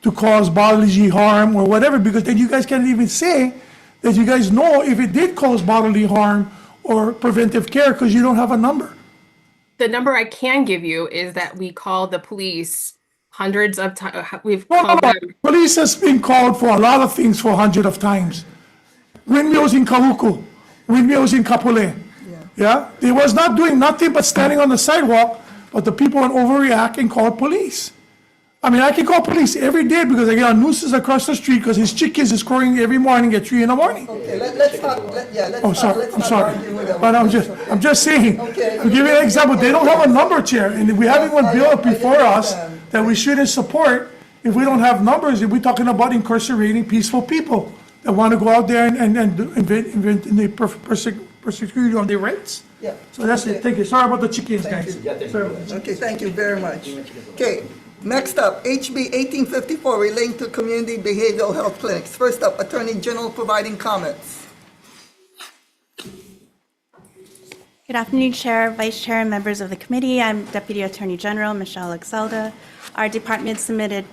to cause bodily harm or whatever, because then you guys can't even say that you guys know if it did cause bodily harm or preventive care because you don't have a number. The number I can give you is that we called the police hundreds of times. We've No, called no, them. police has been called for a lot of things for hundreds of times. Windmills in Kahuku, windmills in Kapolei. Yeah, they was not doing nothing but standing on the sidewalk, but the people went overreact and called police. I mean, I can call police every day because I get a nuisance across the street because his chickens is crowing every morning at 3 in the morning. Okay, let's not, let's Oh, not, sorry, let's I'm not sorry. argue with them. But I'm just saying, Okay. I'm giving you an example, they don't have a number, Chair, and we having one bill up before us understand. that we shouldn't support if we don't have numbers, if we're talking about incarcerating peaceful people that want to go out there and invent the persecute on their rights. Yeah. So that's it, thank you, sorry about the chickens, guys. Sorry. Okay, thank you very much. Okay, next up, HB 1854 relating to community behavioral health clinics. First up, Attorney General providing comments. Good afternoon, Chair, Vice Chair, and members of the committee. I'm Deputy Attorney General Michelle Exelda. Our department submitted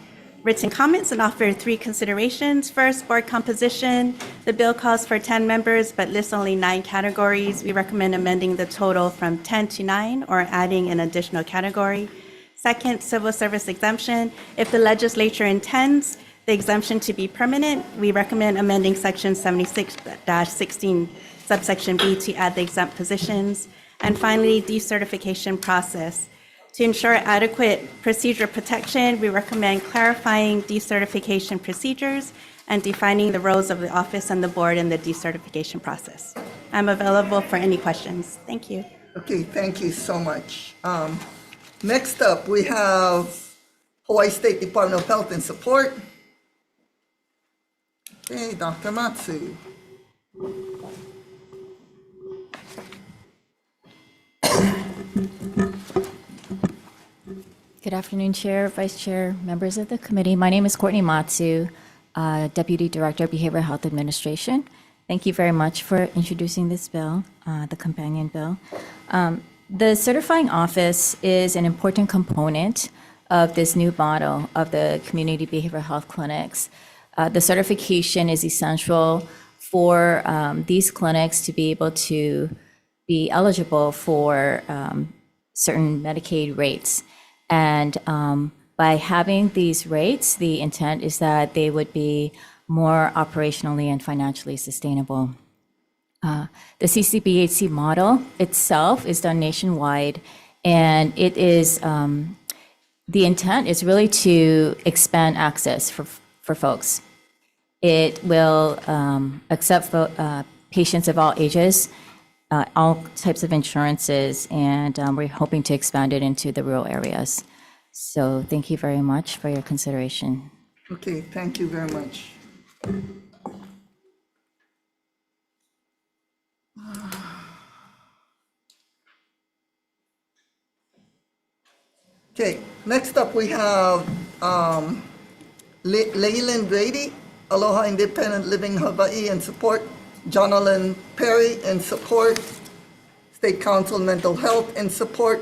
written comments and offered 3 considerations. First, board composition. The bill calls for 10 members but lists only 9 categories. We recommend amending the total from 10 to 9 or adding an additional category. Second, civil service exemption. If the legislature intends the exemption to be permanent, we recommend amending section 76-16 subsection B to add the exempt positions. And finally, decertification process. To ensure adequate procedure protection, we recommend clarifying decertification procedures and defining the roles of the office and the board in the decertification process. I'm available for any questions. Thank you. Okay, thank you so much. Next up, we have Hawaii State Department of Health and Support. Okay, Dr. Matsu. Good afternoon, Chair, Vice Chair, members of the committee. My name is Courtney Matsu, Deputy Director of Behavioral Health Administration. Thank you very much for introducing this bill, the companion bill. The certifying office is an important component of this new model of the community behavioral health clinics. The certification is essential for these clinics to be able to be eligible for certain Medicaid rates. And by having these rates, the intent is that they would be more operationally and financially sustainable. The CCBHC model itself is done nationwide, and it is, the intent is really to expand access for folks. It will accept patients of all ages, all types of insurances, and we're hoping to expand it into the rural areas. So thank you very much for your consideration. Okay, thank you very much. Okay, next up we have Leyland Brady, Aloha Independent Living Hawaii and support, Jonathan Perry and support, State Council on Mental Health and support.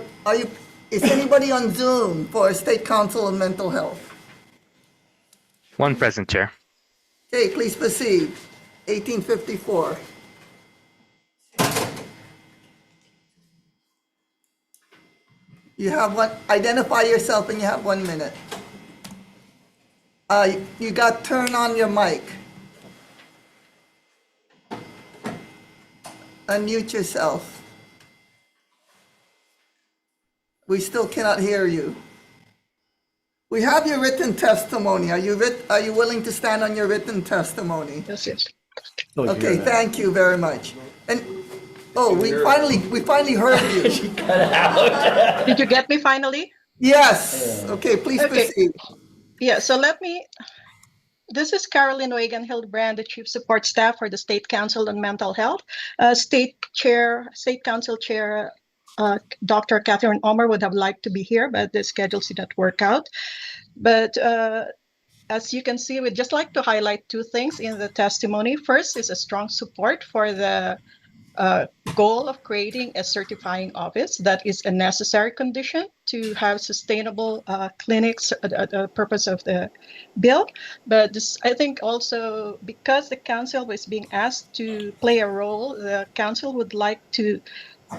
Is anybody on Zoom for State Council on Mental Health? One present, Chair. Okay, please proceed. 1854. You have one, identify yourself and you have 1 minute. You got turn on your mic. Unmute yourself. We still cannot hear you. We have your written testimony. Are you willing to stand on your written testimony? Yes, yes. Okay, thank you very much. And, oh, we finally heard you. She cut out. Did you get me finally? Yes. Okay, please proceed. Yeah, so this is Carolyn Wagan Hildebrand, the Chief Support Staff for the State Council on Mental Health. State Council Chair, Dr. Catherine Omer would have liked to be here, but the schedules did not work out. But as you can see, we'd just like to highlight 2 things in the testimony. First is a strong support for the goal of creating a certifying office. That is a necessary condition to have sustainable clinics, the purpose of the bill. But this, I think also because the council was being asked to play a role, the council would like to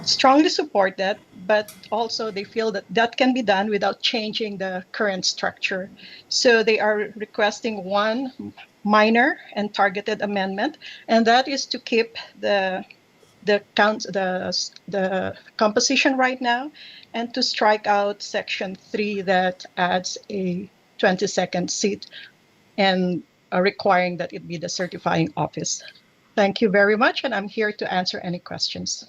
strongly support that, but also they feel that that can be done without changing the current structure. So they are requesting one minor and targeted amendment, and that is to keep the composition right now, and to strike out section 3 that adds a 22nd seat and requiring that it be the certifying office. Thank you very much, and I'm here to answer any questions.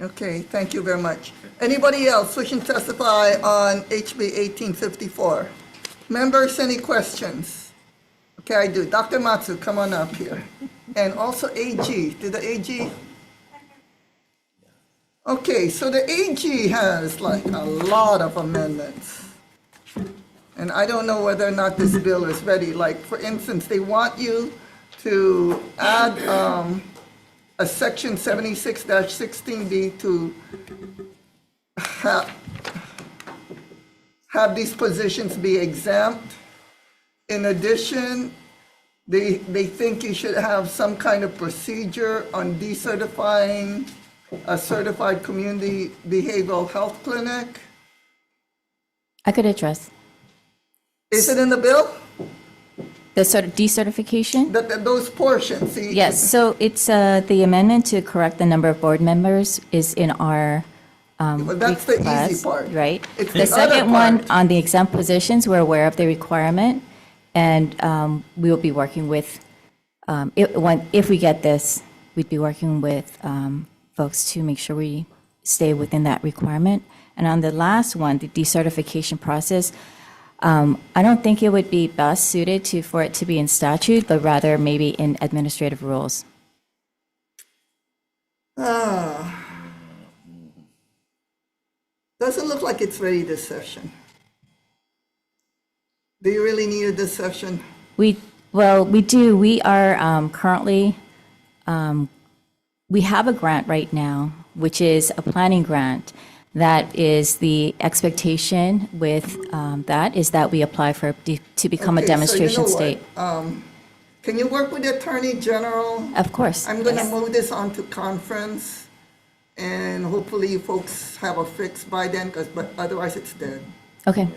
Okay, thank you very much. Anybody else wishing to testify on HB 1854? Members, any questions? Okay, I do. Dr. Matsu, come on up here. And also AG. Did the AG? Okay, so the AG has like a lot of amendments. And I don't know whether or not this bill is ready. Like, for instance, they want you to add a section 76-16B to have these positions be exempt. In addition, they think you should have some kind of procedure on decertifying a certified community behavioral health clinic. I could address. Is it in the bill? The sort of decertification? Those portions, see? Yes, so it's the amendment to correct the number of board members is in our Well, that's the easy request, part. right? It's The the other second one, part. on the exempt positions, we're aware of the requirement, and we will be working with, if we get this, we'd be working with folks to make sure we stay within that requirement. And on the last one, the decertification process, I don't think it would be best suited for it to be in statute, but rather maybe in administrative rules. Doesn't look like it's ready this session. Do you really need it this session? We do. We are currently, we have a grant right now, which is a planning grant. That is the expectation with that is that we apply to become a Okay, so you demonstration know what? state. Can you work with the Attorney General? Of course. I'm going to yes. move this on to conference, and hopefully you folks have a fix by then, but otherwise it's dead. Okay.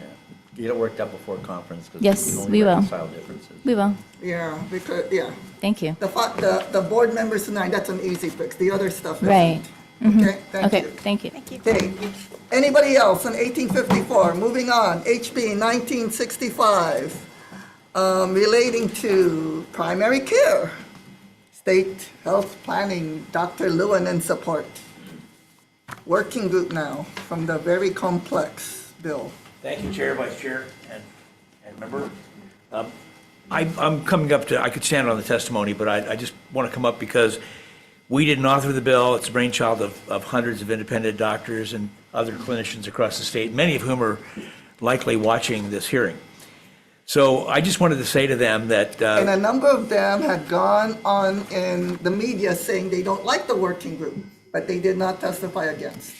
Get it worked out before conference. 'Cause Yes, can only we will. reconcile differences. We will. Yeah, because, yeah. Thank you. The board members tonight, that's an easy fix. The other stuff isn't. Right. Okay, thank Okay, you. thank you. Okay, anybody else on 1854? Moving on, HB 1965, relating to primary care, state health planning, Dr. Lewin and support. Working group now from the very complex bill. Thank you, Chair, Vice Chair, and member. I'm coming up to, I could stand on the testimony, but I just want to come up because we didn't author the bill. It's the brainchild of hundreds of independent doctors and other clinicians across the state, many of whom are likely watching this hearing. So I just wanted to say to them that. And a number of them had gone on in the media saying they don't like the working group, but they did not testify against.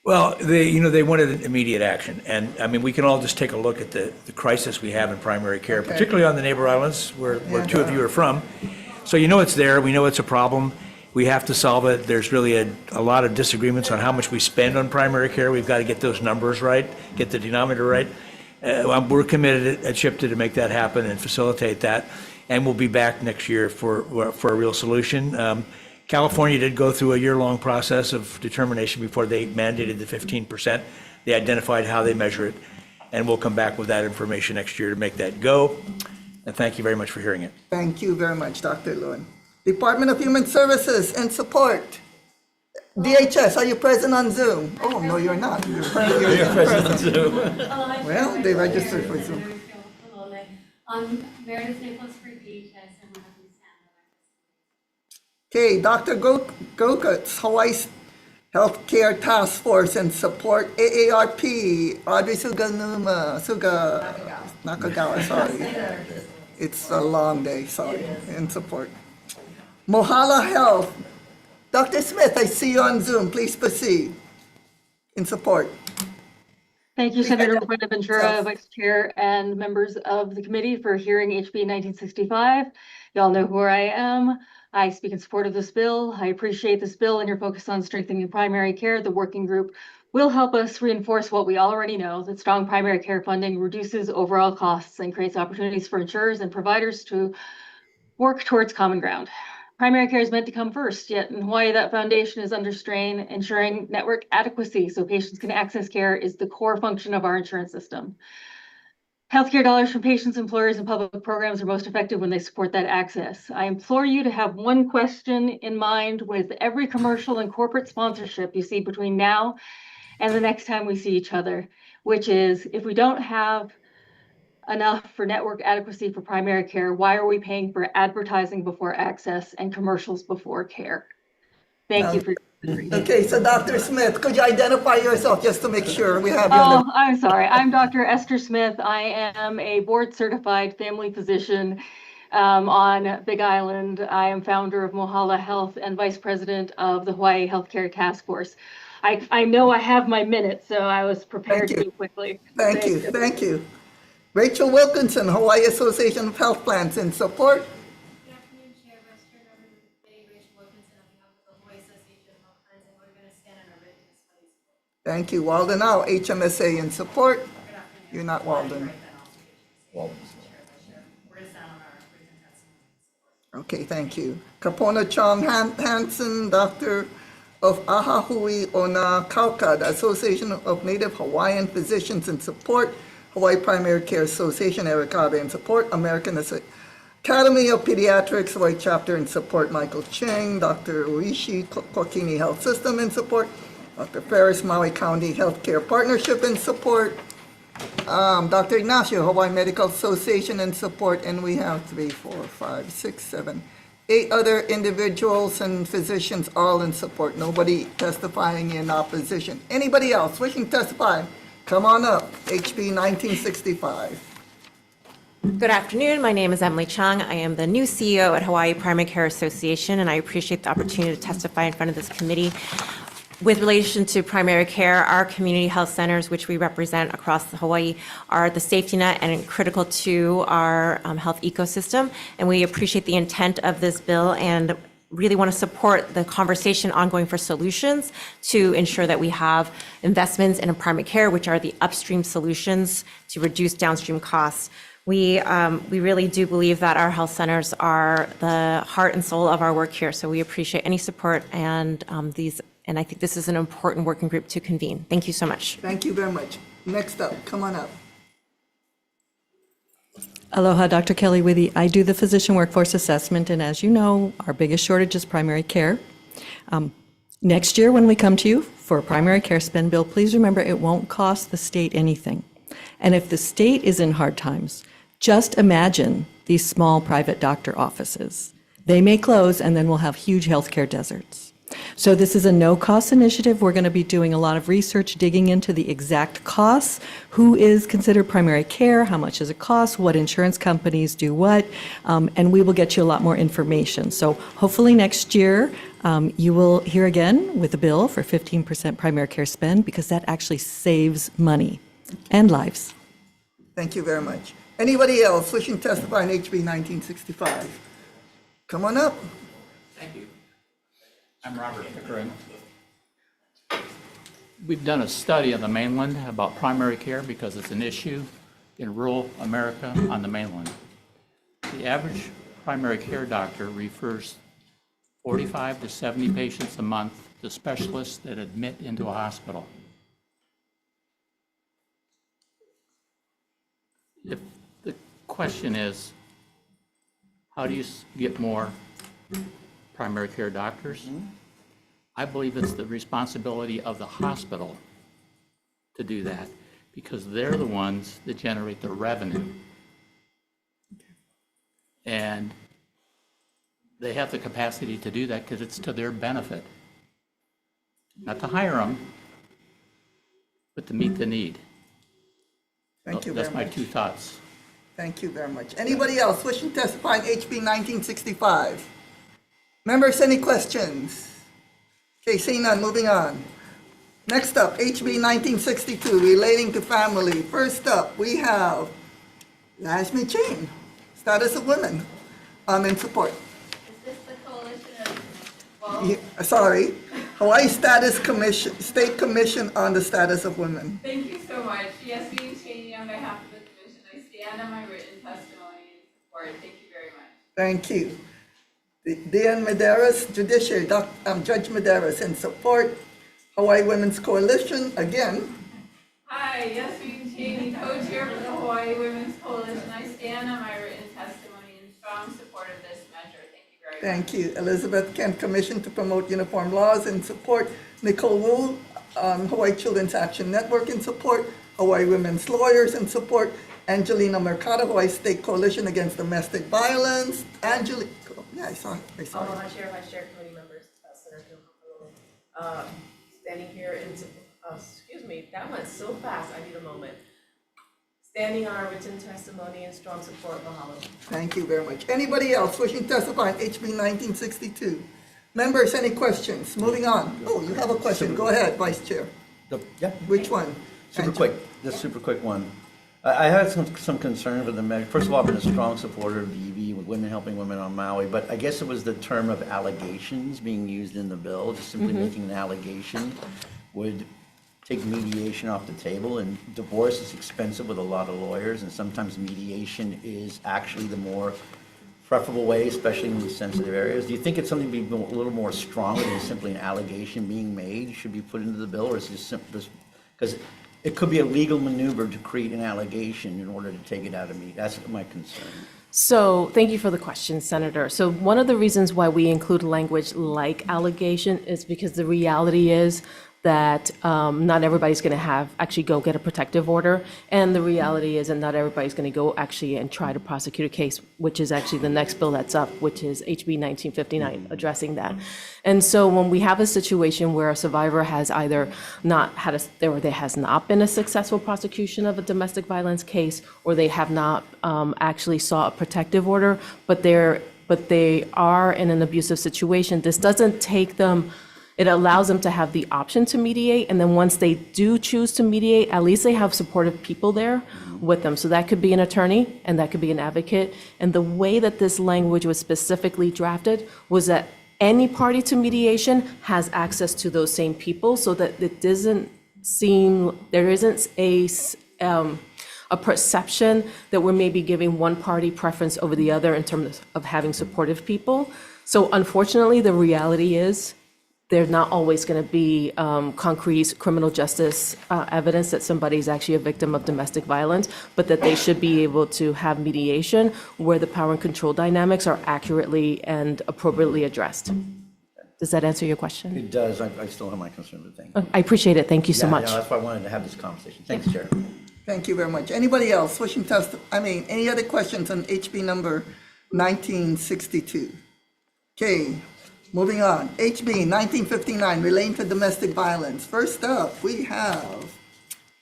Well, they wanted immediate action. And I mean, we can all just take a look at the crisis we have in primary care, Okay. particularly on the neighbor islands where two of you are from. So it's there. We know it's a problem. We have to solve it. There's really a lot of disagreements on how much we spend on primary care. We've got to get those numbers right, get the denominator right. We're committed at SHPTA to make that happen and facilitate that. And we'll be back next year for a real solution. California did go through a year-long process of determination before they mandated the 15%. They identified how they measure it. And we'll come back with that information next year to make that go. And thank you very much for hearing it. Thank you very much, Dr. Lewin. Department of Human Services and Support. DHS, are you present on Zoom? Oh, no, you're not. You're present on Zoom. Well, they registered for Zoom. Meredith Nicholas for DHS and one of them Okay, Dr. Gokut's Hawaii Healthcare Task Force and Support, AARP, Audrey Nakagawa, sorry. It's a long day, sorry, in support. Mohala Health, Dr. Smith, I see you on Zoom, please proceed. In support. Thank you, Senator Buenaventura, Vice Chair, and members of the committee for hearing HB 1965. Y'all know who I am. I speak in support of this bill. I appreciate this bill and your focus on strengthening primary care. The working group will help us reinforce what we already know, that strong primary care funding reduces overall costs and creates opportunities for insurers and providers to work towards common ground. Primary care is meant to come first, yet in Hawaii, that foundation is under strain. Ensuring network adequacy so patients can access care is the core function of our insurance system. Healthcare dollars from patients, employers, and public programs are most effective when they support that access. I implore you to have one question in mind with every commercial and corporate sponsorship you see between now and the next time we see each other, which is, if we don't have enough for network adequacy for primary care, why are we paying for advertising before access and commercials before care? Thank you for. Okay, so Dr. Smith, could you identify yourself just to make sure we have you on Oh, I'm sorry. I'm Dr. Esther Smith. I am a board certified family physician on Big Island. I am founder of Mohala Health and vice president of the Hawaii Healthcare Task Force. I know I have my minutes, so I was prepared to move quickly. Thank you. Rachel Wilkinson, Hawaii Association of Health Plans, in support. Good afternoon, Chair, Vice Chair, members of the committee, Rachel Wilkinson on behalf of the Hawaii Association of Health Plans, and we're going to stand on our written displays. Thank you. Walden Now, HMSA, in support. You're not Walden. Okay, thank you. Kapona Chong Hansen, Doctor of Ahahui Ona Kauka, the Association of Native Hawaiian Physicians, in support. Hawaii Primary Care Association, Eric Abe, in support. American Academy of Pediatrics, Hawaii Chapter, in support. Michael Cheng, Dr. Uishi, Kokini Health System, in support. Dr. Ferris, Maui County Healthcare Partnership, in support. Dr. Ignacio, Hawaii Medical Association, in support. And we have 3, 4, 5, 6, 7, 8 other individuals and physicians, all in support. Nobody testifying in opposition. Anybody else wishing to testify? Come on up. HB 1965. Good afternoon. My name is Emily Chung. I am the new CEO at Hawaii Primary Care Association, and I appreciate the opportunity to testify in front of this committee. With relation to primary care, our community health centers, which we represent across Hawaii, are the safety net and critical to our health ecosystem. And we appreciate the intent of this bill and really want to support the conversation ongoing for solutions to ensure that we have investments in primary care, which are the upstream solutions to reduce downstream costs. We really do believe that our health centers are the heart and soul of our work here. So we appreciate any support and and I think this is an important working group to convene. Thank you so much. Thank you very much. Next up, come on up. Aloha, Dr. Kelly Withy. I do the physician workforce assessment, and as you know, our biggest shortage is primary care. Next year, when we come to you for a primary care spend bill, please remember it won't cost the state anything. And if the state is in hard times, just imagine these small private doctor offices. They may close, and then we'll have huge healthcare deserts. So this is a no-cost initiative. We're going to be doing a lot of research, digging into the exact costs, who is considered primary care, how much does it cost, what insurance companies do what, and we will get you a lot more information. So hopefully next year, you will hear again with a bill for 15% primary care spend, because that actually saves money and lives. Thank you very much. Anybody else wishing to testify in HB 1965? Come on up. Thank you. I'm Robert Pickering. We've done a study on the mainland about primary care because it's an issue in rural America on the mainland. The average primary care doctor refers 45 to 70 patients a month to specialists that admit into a hospital. If the question is, how do you get more primary care doctors? I believe it's the responsibility of the hospital to do that, because they're the ones that generate the revenue. And they have the capacity to do that because it's to their benefit. Not to hire them, but to meet the need. Thank you very much. That's my much. 2 thoughts. Thank you very much. Anybody else wishing to testify in HB 1965? Members, any questions? Okay, seeing none, moving on. Next up, HB 1962, relating to family. First up, we have Lashmi Chain, status of women. In support. Is this the coalition Hawaii Status Commission, State Commission on the Status of Women. Thank you so much. Yasmin Cheney, on behalf of the commission, I stand on my written testimony and support. Thank you very much. Thank you. Dian Medeiros, Judiciary, Judge Medeiros, in support. Hawaii Women's Coalition, again. Hi, Yasmin Cheney, co-chair of the Hawaii Women's Coalition. I stand on my written testimony in strong support of this measure. Thank you very much. Thank you. Elizabeth Kent, Commission to Promote Uniform Laws, in support. Nicole Wu, Hawaii Children's Action Network, in support. Hawaii Women's Lawyers, in support. Angelina Mercado, Hawaii State Coalition Against Domestic Violence. Yeah, I saw it. Aloha Chair, Vice Chair, committee members, Senator Hill, standing here in, excuse me, that went so fast, I need a moment. Standing on our written testimony in strong support, mahalo. Thank you very much. Anybody else wishing to testify on HB 1962? Members, any questions? Moving on. Oh, you have a question. Go ahead, Vice Chair. Yeah. Which one? Super quick, this super quick one. I had some concern with the measure. First of all, I've been a strong supporter of the EV, with women helping women on Maui, but I guess it was the term of allegations being used in the bill, just simply making an allegation would take mediation off the table, and divorce is expensive with a lot of lawyers, and sometimes mediation is actually the more preferable way, especially in these sensitive areas. Do you think it's something to be a little more stronger than simply an allegation being made should be put into the bill, or is it just simple, because it could be a legal maneuver to create an allegation in order to take it out of me? That's my concern. So thank you for the question, Senator. So one of the reasons why we include language like allegation is because the reality is that not everybody's going to actually go get a protective order. And the reality is that not everybody's going to go actually and try to prosecute a case, which is actually the next bill that's up, which is HB 1959, addressing that. And so when we have a situation where a survivor has either not had or there has not been a successful prosecution of a domestic violence case, or they have not actually sought a protective order, but they are in an abusive situation, this doesn't take them. It allows them to have the option to mediate, and then once they do choose to mediate, at least they have supportive people there with them. So that could be an attorney, and that could be an advocate. And the way that this language was specifically drafted was that any party to mediation has access to those same people, so that it doesn't seem, there isn't a perception that we're maybe giving one party preference over the other in terms of having supportive people. So unfortunately, the reality is, there's not always going to be concrete criminal justice evidence that somebody's actually a victim of domestic violence, but that they should be able to have mediation where the power and control dynamics are accurately and appropriately addressed. Does that answer your question? It does. I still have my concern, but thank you. I appreciate it. Thank you so much. Yeah, that's why I wanted to have this conversation. Thanks, Chair. Thank you very much. Anybody else wishing to any other questions on HB number 1962? Okay. Moving on, HB 1959, relating to domestic violence. First up, we have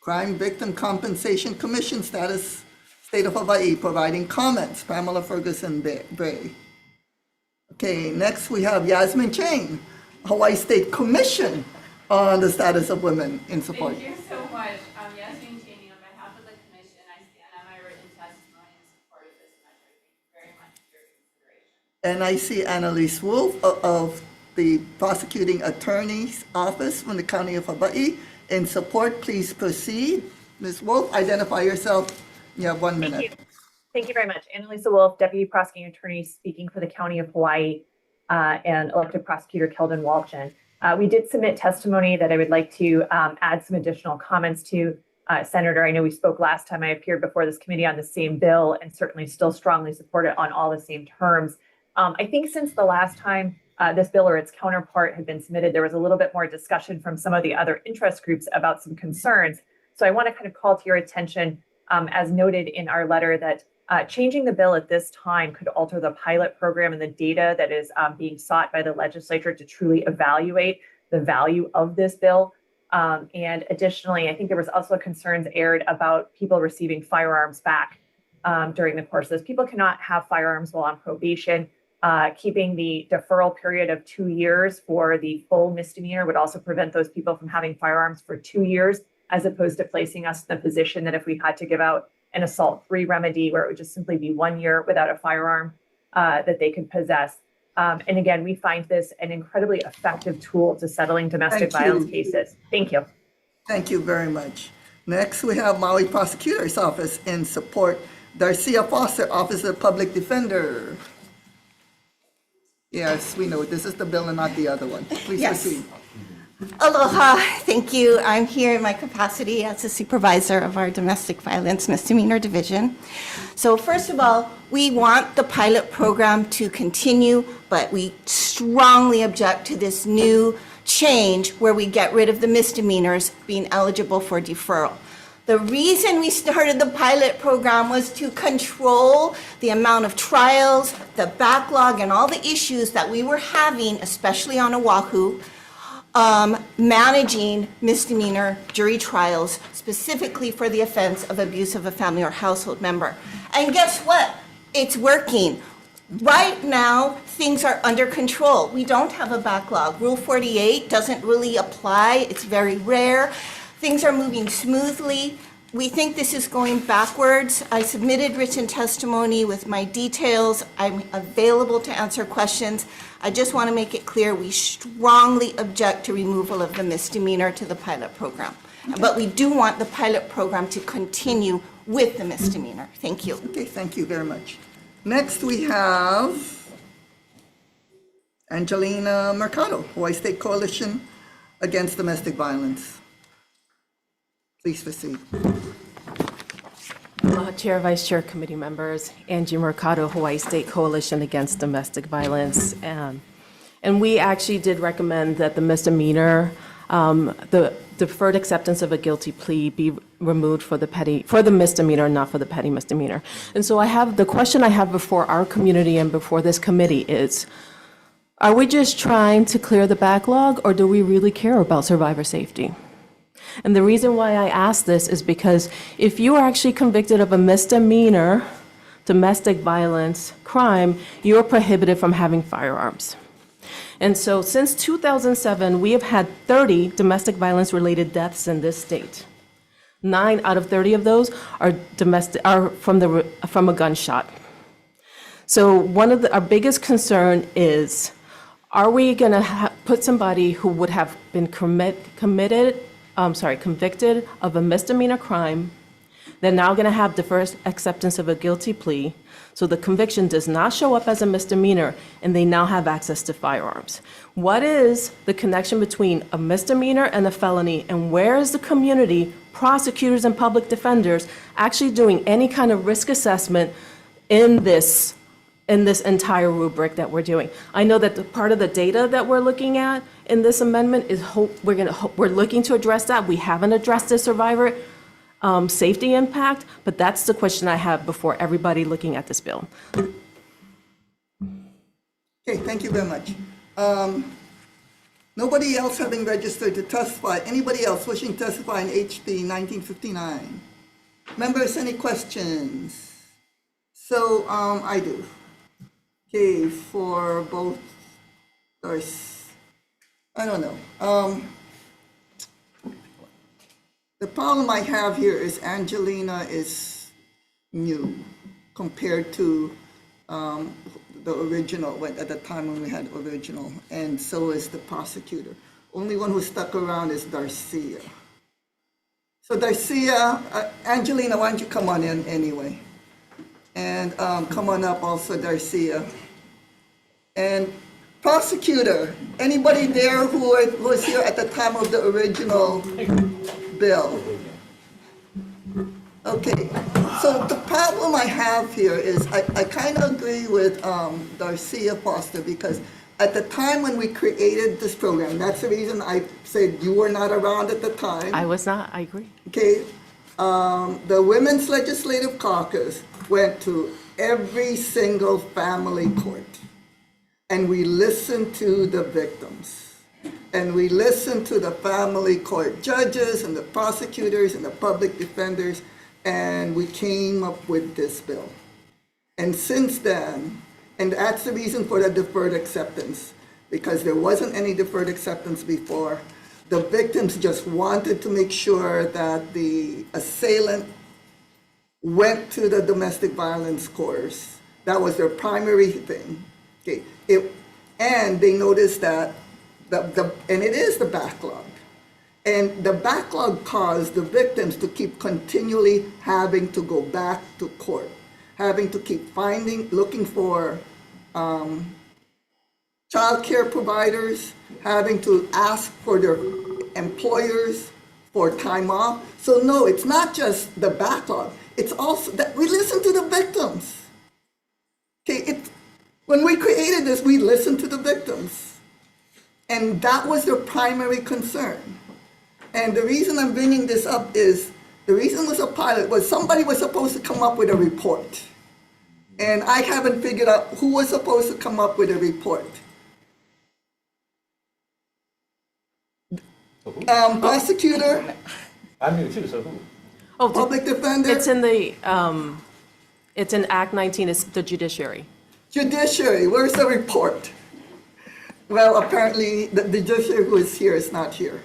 Crime Victim Compensation Commission status, State of Hawaii, providing comments, Pamela Ferguson Bray. Okay, next we have Yasmin Chang, Hawaii State Commission on the Status of Women, in support. Thank you so much. I'm Yasmin Cheney. On behalf of the commission, I stand on my written testimony in support of this measure. Thank you very much for your consideration. And I see Annalise Wolf of the Prosecuting Attorney's Office from the County of Hawaii in support. Please proceed. Ms. Wolf, identify yourself. You have 1 minute. Thank you very much. Annalisa Wolf, Deputy Prosecuting Attorney, speaking for the County of Hawaii, and elected prosecutor Keldon Walchin. We did submit testimony that I would like to add some additional comments to. Senator, I know we spoke last time I appeared before this committee on the same bill, and certainly still strongly support it on all the same terms. I think since the last time this bill or its counterpart had been submitted, there was a little bit more discussion from some of the other interest groups about some concerns. So I want to kind of call to your attention, as noted in our letter, that changing the bill at this time could alter the pilot program and the data that is being sought by the legislature to truly evaluate the value of this bill. And additionally, I think there was also concerns aired about people receiving firearms back during the course of this. People cannot have firearms while on probation. Keeping the deferral period of 2 years for the full misdemeanor would also prevent those people from having firearms for 2 years, as opposed to placing us in the position that if we had to give out an assault-free remedy where it would just simply be 1 year without a firearm that they could possess. And again, we find this an incredibly effective tool to settling domestic Thank you. violence cases. Thank you. Thank you very much. Next, we have Maui Prosecutor's Office in support. Darcia Foster, Office of Public Defender. Yes, we know, this is the bill and not the other one. Please Yes. proceed. Aloha, thank you. I'm here in my capacity as a supervisor of our Domestic Violence Misdemeanor Division. So first of all, we want the pilot program to continue, but we strongly object to this new change where we get rid of the misdemeanors being eligible for deferral. The reason we started the pilot program was to control the amount of trials, the backlog, and all the issues that we were having, especially on Oahu, managing misdemeanor jury trials, specifically for the offense of abuse of a family or household member. And guess what? It's working. Right now, things are under control. We don't have a backlog. Rule 48 doesn't really apply. It's very rare. Things are moving smoothly. We think this is going backwards. I submitted written testimony with my details. I'm available to answer questions. I just want to make it clear, we strongly object to removal of the misdemeanor to the pilot program. But we do want the pilot program to continue with the misdemeanor. Thank you. Okay, thank you very much. Next, we have Angelina Mercado, Hawaii State Coalition Against Domestic Violence. Please proceed. Chair, Vice Chair, committee members, Angie Mercado, Hawaii State Coalition Against Domestic Violence. And we actually did recommend that the misdemeanor, the deferred acceptance of a guilty plea be removed for the misdemeanor, not for the petty misdemeanor. And so the question I have before our community and before this committee is, are we just trying to clear the backlog, or do we really care about survivor safety? And the reason why I ask this is because if you are actually convicted of a misdemeanor domestic violence crime, you are prohibited from having firearms. And so since 2007, we have had 30 domestic violence related deaths in this state. 9 out of 30 of those are from a gunshot. So one of our biggest concern is, are we going to put somebody who would have been convicted of a misdemeanor crime, they're now going to have the first acceptance of a guilty plea, so the conviction does not show up as a misdemeanor, and they now have access to firearms. What is the connection between a misdemeanor and a felony, and where is the community, prosecutors and public defenders actually doing any kind of risk assessment in this entire rubric that we're doing? I know that part of the data that we're looking at in this amendment is we're looking to address that. We haven't addressed the survivor safety impact, but that's the question I have before everybody looking at this bill. Okay, thank you very much. Nobody else having registered to testify. Anybody else wishing to testify in HB 1959? Members, any questions? So I do. Okay, for both, I don't know. The problem I have here is Angelina is new compared to the original, at the time when we had original, and so is the prosecutor. Only one who stuck around is Darcia. So Darcia, Angelina, why don't you come on in anyway? And come on up also, Darcia. And prosecutor, anybody there who was here at the time of the original bill? Okay, so the problem I have here is I kind of agree with Darcia Foster, because at the time when we created this program, that's the reason I said you were not around at the time. I was not, I agree. Okay, the Women's Legislative Caucus went to every single family court, and we listened to the victims, and we listened to the family court judges and the prosecutors and the public defenders, and we came up with this bill. And since then, and that's the reason for the deferred acceptance, because there wasn't any deferred acceptance before. The victims just wanted to make sure that the assailant went to the domestic violence course. That was their primary thing. Okay. And they noticed that and it is the backlog. And the backlog caused the victims to keep continually having to go back to court, having to keep looking for child care providers, having to ask for their employers for time off. So no, it's not just the backlog. It's also that we listen to the victims. Okay, when we created this, we listened to the victims. And that was their primary concern. And the reason I'm bringing this up is, the reason it was a pilot was somebody was supposed to come up with a report. And I haven't figured out who was supposed to come up with a report. Prosecutor, I'm new too, so who? public defender. It's in Act 19, it's the judiciary. Judiciary, where's the report? Well, apparently the judiciary who is here is not here.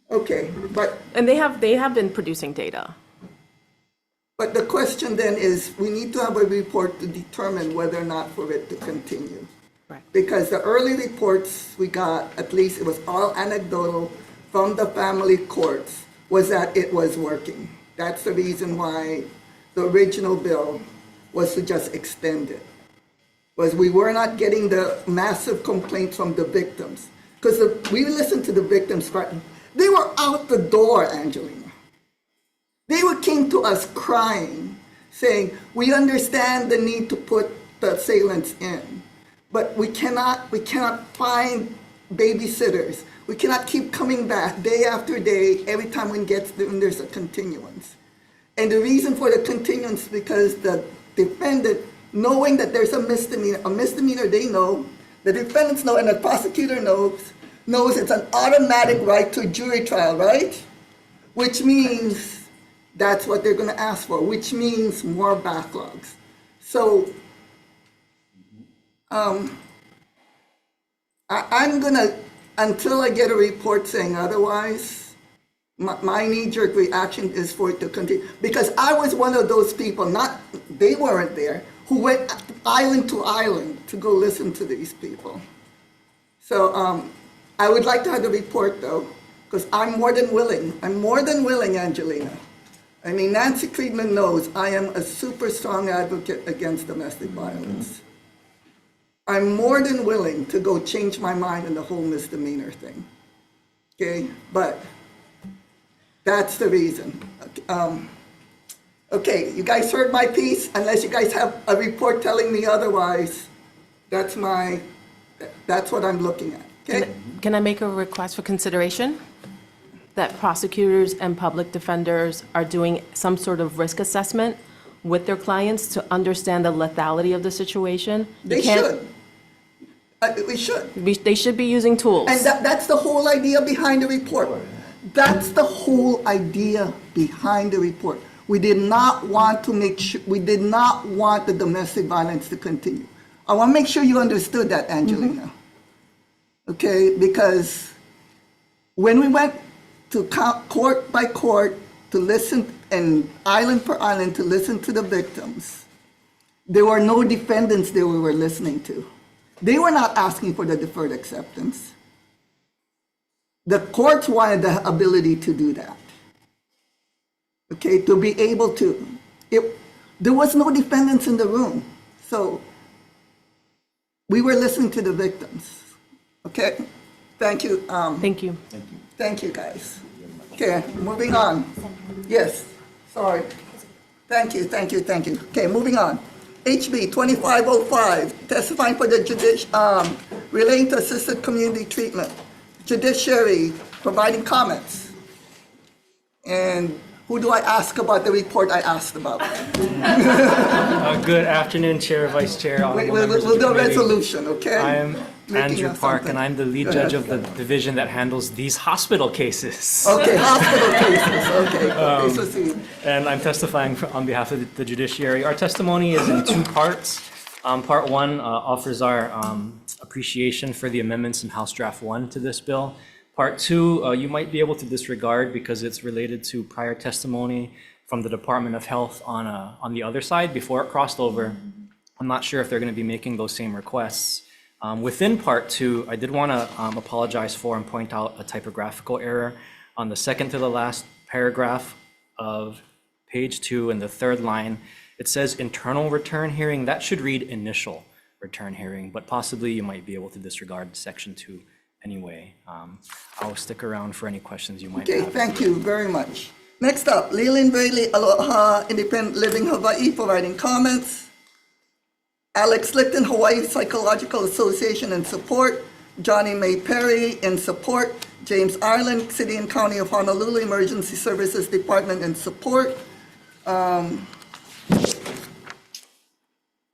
Okay, but. And they have been producing data. But the question then is, we need to have a report to determine whether or not for it to continue. Right. Because the early reports we got, at least it was all anecdotal from the family courts, was that it was working. That's the reason why the original bill was to just extend it. Was we were not getting the massive complaints from the victims. Because we listened to the victims, they were out the door, Angelina. They came to us crying, saying, we understand the need to put the assailants in, but we cannot find babysitters. We cannot keep coming back day after day every time when there's a continuance. And the reason for the continuance is because the defendant, knowing that there's a misdemeanor they know, the defendants know, and the prosecutor knows it's an automatic right to a jury trial, right? Which means that's what they're going to ask for, which means more backlogs. So I'm going to, until I get a report saying otherwise, my knee-jerk reaction is for it to continue. Because I was one of those people, they weren't there, who went island to island to go listen to these people. So I would like to have the report, though, because I'm more than willing, Angelina. I mean, Nancy Friedman knows I am a super strong advocate against domestic violence. I'm more than willing to go change my mind in the whole misdemeanor thing. Okay, but that's the reason. Okay, you guys heard my piece. Unless you guys have a report telling me otherwise, that's what I'm looking at. Okay. Can I make a request for consideration? That prosecutors and public defenders are doing some sort of risk assessment with their clients to understand the lethality of the situation. They should. We should. They should be using tools. And that's the whole idea behind the report. That's the whole idea behind the report. We did not want to we did not want the domestic violence to continue. I want to make sure you understood that, Angelina. Mm-hmm. Okay, because when we went to court by court to listen, and island per island to listen to the victims, there were no defendants that we were listening to. They were not asking for the deferred acceptance. The courts wanted the ability to do that. Okay, to be able to. There was no defendants in the room, so we were listening to the victims. Okay, thank you. Thank you. Thank you, guys. Okay, moving on. Yes, sorry. Thank you. Okay, moving on. HB 2505, testifying for the relating to assisted community treatment. Judiciary providing comments. And who do I ask about the report I asked about? Good afternoon, Chair, Vice Chair. We'll do a resolution, okay? I am Andrew Park, and I'm the lead judge of the division that handles these hospital cases. Okay, hospital cases, okay. So see. And I'm testifying on behalf of the judiciary. Our testimony is in two parts. Part one offers our appreciation for the amendments in House Draft 1 to this bill. Part two, you might be able to disregard because it's related to prior testimony from the Department of Health on the other side before it crossed over. I'm not sure if they're going to be making those same requests Within Part 2, I did want to apologize for and point out a typographical error on the second to the last paragraph of page 2 in the third line. It says internal return hearing. That should read initial return hearing, but possibly you might be able to disregard section 2 anyway. I'll stick around for any questions you might Okay, have. thank you very much. Next up, Leland Bailey, Aloha Independent Living Hawaii, providing comments. Alex Licton, Hawaii Psychological Association in support. Johnny May Perry in support. James Ireland, City and County of Honolulu Emergency Services Department in support.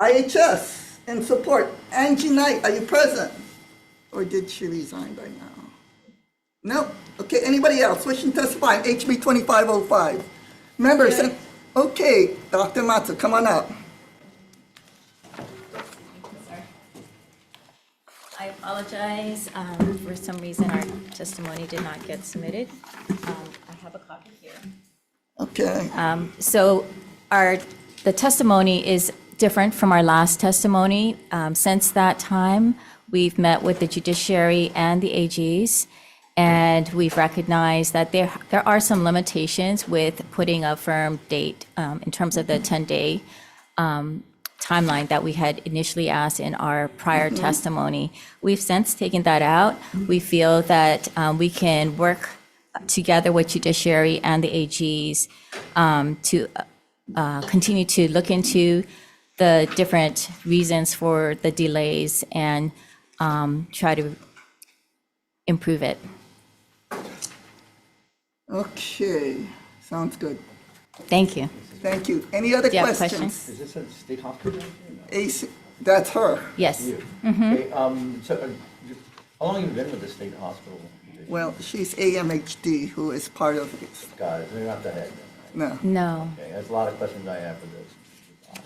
IHS in support. Angie Knight, are you present? Or did she resign by now? No. Okay, anybody else wishing to testify on HB 2505? Members, okay, Dr. Matsu, come on up. I apologize. For some reason, our testimony did not get submitted. I have a copy here. Okay. So the testimony is different from our last testimony. Since that time, we've met with the judiciary and the AGs, and we've recognized that there are some limitations with putting a firm date in terms of the 10-day timeline that we had initially asked in our prior testimony. We've since taken that out. We feel that we can work together with judiciary and the AGs to continue to look into the different reasons for the delays and try to improve it. Okay, sounds good. Thank you. Thank you. Any other Do you have questions? Is this a state hospital? AC, that's her. Yes. You. Mhm. Okay, so how long have you been with the state hospital? Well, she's AMHD, who is part of this. Got it, they're not the head then, right? No. No. Okay, there's a lot of questions I have for this, so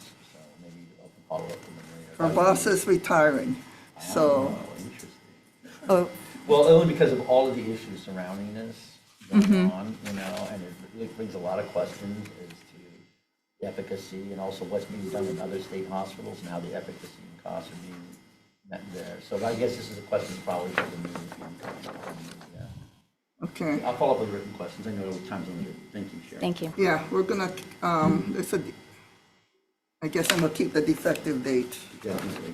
maybe I'll follow up with them later. Her boss is retiring, so. Oh, interesting. Oh. Well, only because of all of the issues surrounding this going Mhm. on, and it really brings a lot of questions as to the efficacy and also what's being done in other state hospitals and how the efficacy and costs are being met there. So I guess this is a question probably for the meeting. Yeah. Okay. I'll follow up with written questions. I know time's limited. Thank you, Sharon. Thank you. Yeah, we're gonna, I guess I'm gonna keep the defective date. Definitely.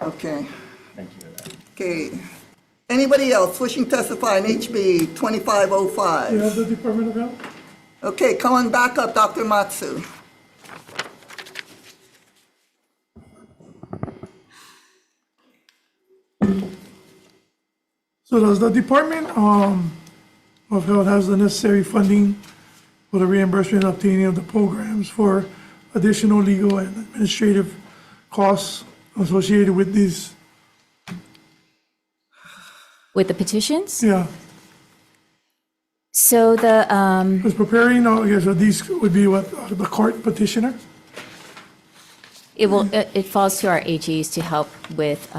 Okay. Thank you for that. Okay. Anybody else wishing to testify on HB 2505? You have the Department of Health? Okay, come on back up, Dr. Matsu. So does the Department of Health has the necessary funding for the reimbursement and obtaining of the programs for additional legal and administrative costs associated with these? With the petitions? Yeah. So the, Because preparing, I guess, these would be what, the court petitioner? it falls to our AGs to help with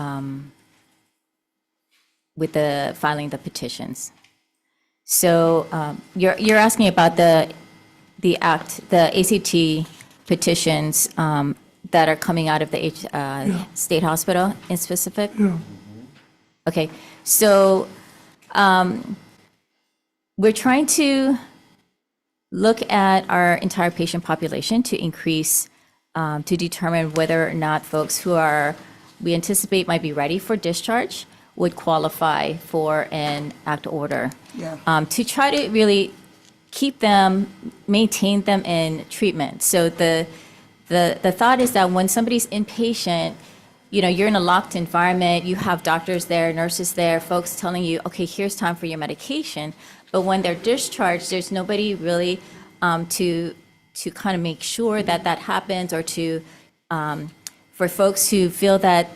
the filing the petitions. So you're asking about the ACT petitions that are coming out of the state hospital in specific? Yeah. Okay, so we're trying to look at our entire patient population to increase, to determine whether or not folks who we anticipate might be ready for discharge would qualify for an ACT order. Yeah. To try to really keep them, maintain them in treatment. So the thought is that when somebody's inpatient, you're in a locked environment, you have doctors there, nurses there, folks telling you, okay, here's time for your medication. But when they're discharged, there's nobody really to kind of make sure that happens, or for folks who feel that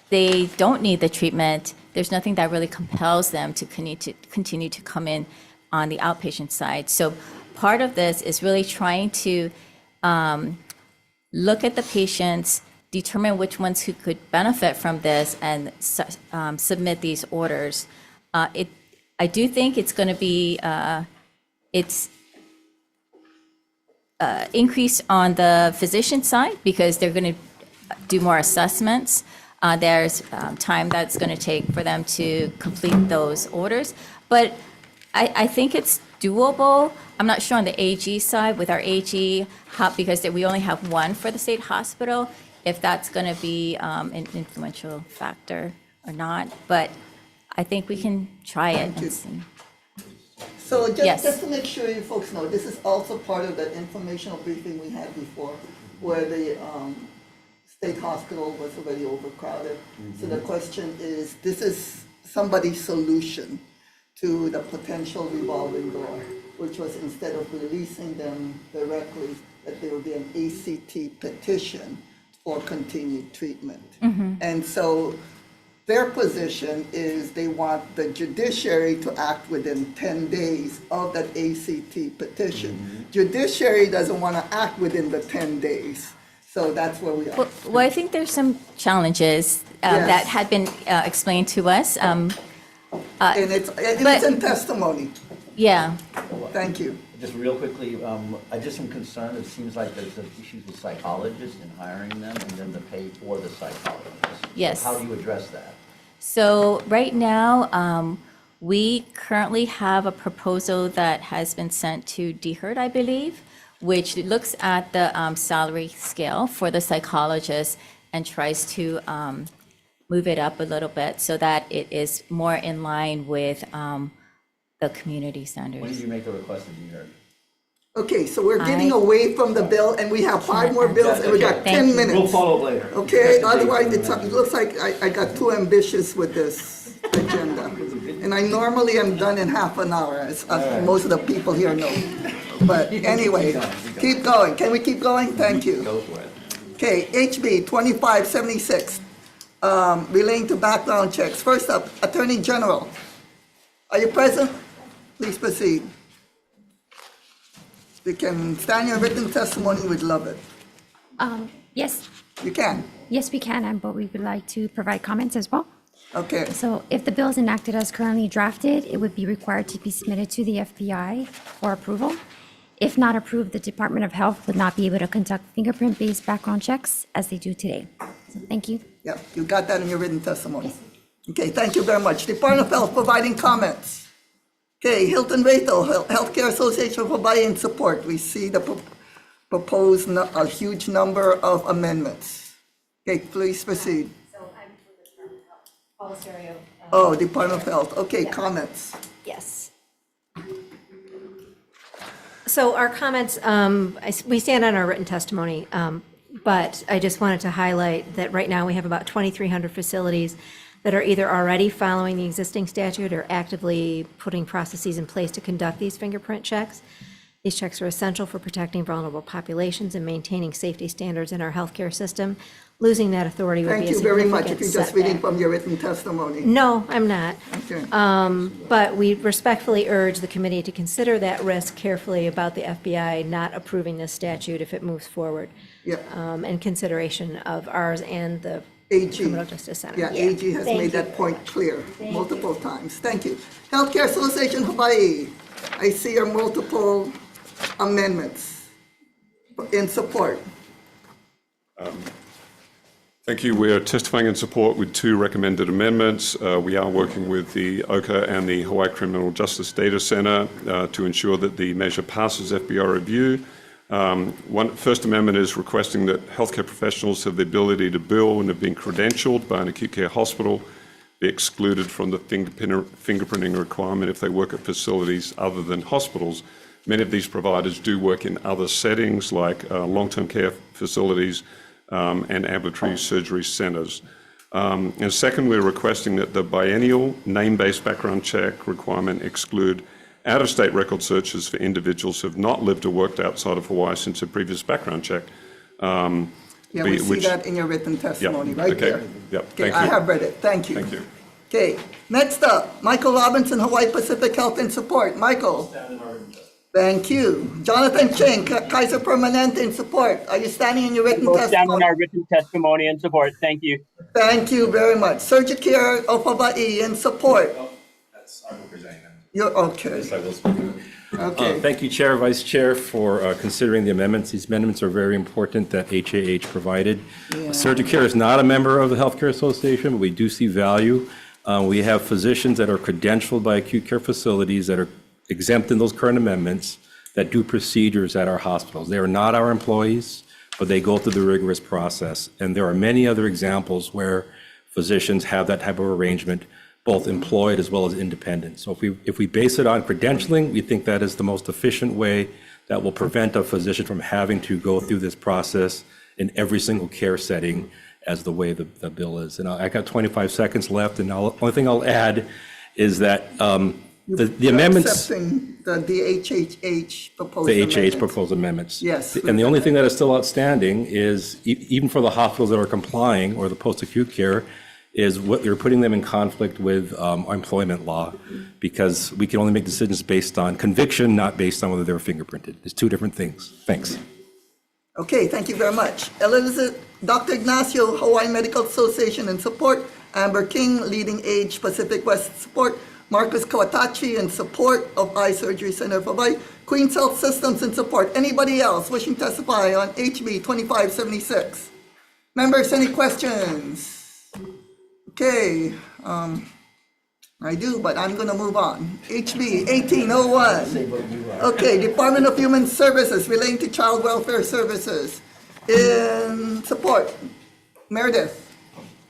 they don't need the treatment, there's nothing that really compels them to continue to come in on the outpatient side. So part of this is really trying to look at the patients, determine which ones who could benefit from this, and submit these orders. I do think it's going to be increase on the physician side, because they're going to do more assessments. There's time that's going to take for them to complete those orders. But I think it's doable. I'm not sure on the AG side with our AG, because we only have one for the state hospital, if that's going to be an influential factor or not. But I think we can try it and see. So Yes. just to make sure you folks know, this is also part of the informational briefing we had before, where the state hospital was already overcrowded. So the question is, this is somebody's solution to the potential revolving door, which was instead of releasing them directly, that there would be an ACT petition for continued treatment. And so their position is they want the judiciary to act within 10 days of that ACT petition. Judiciary doesn't want to act within the 10 days. So that's where we are. Well, I think there's some challenges that had been explained to us. And it's in testimony. Yeah. Thank you. Just real quickly, I just am concerned, it seems like there's issues with psychologists and hiring them and then the pay for the psychologists. Yes. How do you address that? So right now, we currently have a proposal that has been sent to DHERD, I believe, which looks at the salary scale for the psychologists and tries to move it up a little bit so that it is more in line with the community standards. When did you make the request to be heard? Okay, so we're getting away from the bill, and we have 5 more bills, and we got 10 minutes. We'll follow up later. Okay, otherwise, it looks like I got too ambitious with this agenda. And I normally am done in half an hour, as most of the people here know. But anyway, keep going. Can we keep going? Thank you. Go for it. Okay, HB 2576, relating to background checks. First up, Attorney General. Are you present? Please proceed. You can stand your written testimony, we'd love it. Yes, You can. yes, we can, but we would like to provide comments as well. Okay. So if the bill is enacted as currently drafted, it would be required to be submitted to the FBI for approval. If not approved, the Department of Health would not be able to conduct fingerprint-based background checks as they do today. So thank you. Yep, you got that in your written testimony. Okay, thank you very much. Department of Health providing comments. Okay, Hilton Raythel, Healthcare Association of Hawaii in support. We see the proposed a huge number of amendments. Okay, please proceed. So I'm for the Department of Health. Paul Serio. Oh, Department of Health. Okay, comments. Yes. So our comments, we stand on our written testimony, but I just wanted to highlight that right now we have about 2,300 facilities that are either already following the existing statute or actively putting processes in place to conduct these fingerprint checks. These checks are essential for protecting vulnerable populations and maintaining safety standards in our healthcare system. Losing that authority would be Thank a you very much. significant If you're just reading setback. from your written testimony. No, I'm not. Okay. But we respectfully urge the committee to consider that risk carefully about the FBI not approving this statute if it moves forward. Yeah. In consideration of ours and the AG. Criminal Justice Center. Yeah, AG has made that point clear multiple times. Thank you. Healthcare Association Hawaii, I see your multiple amendments in support. Thank you. We are testifying in support with 2 recommended amendments. We are working with the OCA and the Hawaii Criminal Justice Data Center to ensure that the measure passes FBI review. First amendment is requesting that healthcare professionals have the ability to bill and have been credentialed by an acute care hospital be excluded from the fingerprinting requirement if they work at facilities other than hospitals. Many of these providers do work in other settings like long-term care facilities and ambulatory surgery centers. And second, we're requesting that the biennial name-based background check requirement exclude out-of-state record searches for individuals who have not lived or worked outside of Hawaii since a previous background check. Yeah, we see that in your written testimony, right okay. there. Yep. Okay, Thank I you. have read it. Thank you. Thank you. Okay, next up, Michael Robinson, Hawaii Pacific Health in support. Michael. Thank you. Jonathan Ching, Kaiser Permanente in support. Are you standing in your written testimony? Stand on our written testimony in support. Thank you. Thank you very much. Surgicare of Hawaii in support. I'm representing them. You're okay. Yes, I will speak. Okay. Thank you, Chair, Vice Chair, for considering the amendments. These amendments are very important that HAH provided. Surgicare is not a member of the Healthcare Association, but we do see value. We have physicians that are credentialed by acute care facilities that are exempt in those current amendments that do procedures at our hospitals. They are not our employees, but they go through the rigorous process. And there are many other examples where physicians have that type of arrangement, both employed as well as independent. So if we base it on credentialing, we think that is the most efficient way that will prevent a physician from having to go through this process in every single care setting as the way the bill is. And I got 25 seconds left, and the only thing I'll add is that the amendments. Accepting the HHH proposed The amendments. HHH proposed amendments. Yes. And the only thing that is still outstanding is, even for the hospitals that are complying, or the post-acute care, is what you're putting them in conflict with our employment law, because we can only make decisions based on conviction, not based on whether they're fingerprinted. It's two different things. Thanks. Okay, thank you very much. Elizabeth, Dr. Ignacio, Hawaii Medical Association in support. Amber King, Leading Age Pacific West support. Marcus Kawatachi in support of Eye Surgery Center of Hawaii. Queen's Health Systems in support. Anybody else wishing to testify on HB 2576? Members, any questions? Okay, I do, but I'm going to move on. HB 1801. Okay, Department of Human Services relating to child welfare services. In support. Meredith.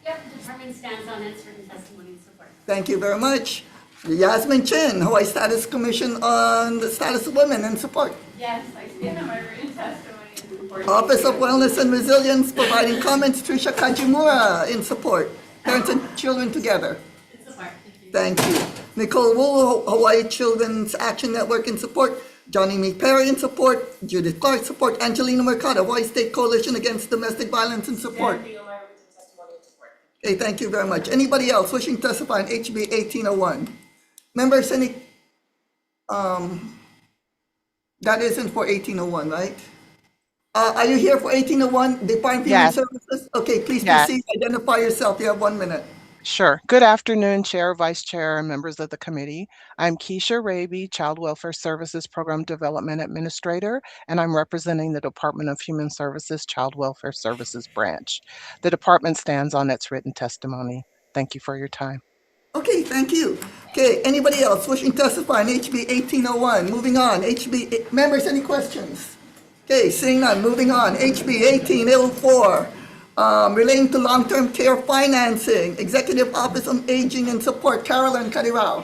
Yep, the department stands on its written testimony and support. Thank you very much. Yasmin Chin, Hawaii Status Commission on the Status of Women in support. Yes, I stand on my written testimony and support. Office of Wellness and Resilience providing comments. Trisha Kajimura in support. Parents and Children Together. In support. Thank you. Nicole Wu, Hawaii Children's Action Network in support. Johnny Me Perry in support. Judith Clark support. Angelina Mercado, Hawaii State Coalition Against Domestic Violence in support. Okay, thank you very much. Anybody else wishing to testify on HB 1801? Members, any, that isn't for 1801, right? Are you here for 1801, Department of Human Yes. Services? Okay, please Yes. proceed. Identify yourself. You have 1 minute. Sure. Good afternoon, Chair, Vice Chair, and members of the committee. I'm Keisha Raby, Child Welfare Services Program Development Administrator, and I'm representing the Department of Human Services Child Welfare Services Branch. The department stands on its written testimony. Thank you for your time. Okay, thank you. Okay, anybody else wishing to testify on HB 1801? Moving on. Members, any questions? Okay, seeing none, moving on. HB 1804, relating to long-term care financing, Executive Office on Aging and Support, Carolyn Kadirao.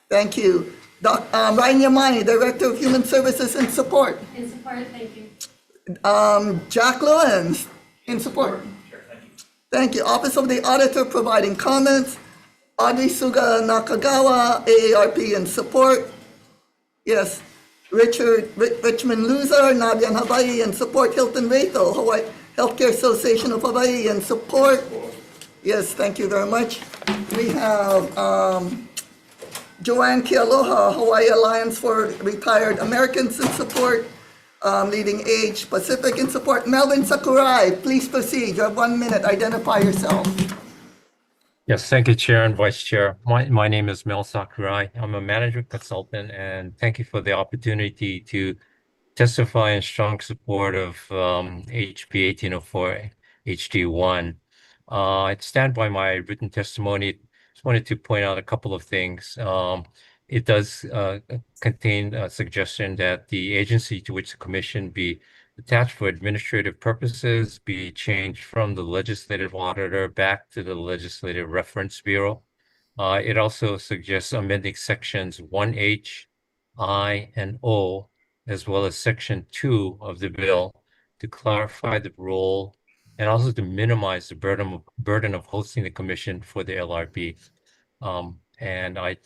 Thank you. Ryan Yamani, Director of Human Services and Support. In support, thank you. Jack Lewins, in support. Thank you. Office of the Auditor providing comments. Audrey Suga Nakagawa, AARP in support. Yes. Richmond Loser, Nabian Hawaii in support. Hilton Rethel, Hawaii Healthcare Association of Hawaii in support. Yes, thank you very much. We have Joanne Kealoha, Hawaii Alliance for Retired Americans in support. Leading Age Pacific in support. Melvin Sakurai, please proceed. You have 1 minute. Identify yourself. Yes, thank you, Chair and Vice Chair. My name is Mel Sakurai. I'm a management consultant, and thank you for the opportunity to testify in strong support of HB 1804 HD1. I stand by my written testimony. Just wanted to point out a couple of things. It does contain a suggestion that the agency to which the commission be attached for administrative purposes be changed from the legislative auditor back to the Legislative Reference Bureau. It also suggests amending sections 1H, I, and O, as well as section 2 of the bill to clarify the role and also to minimize the burden of hosting the commission for the LRB. And I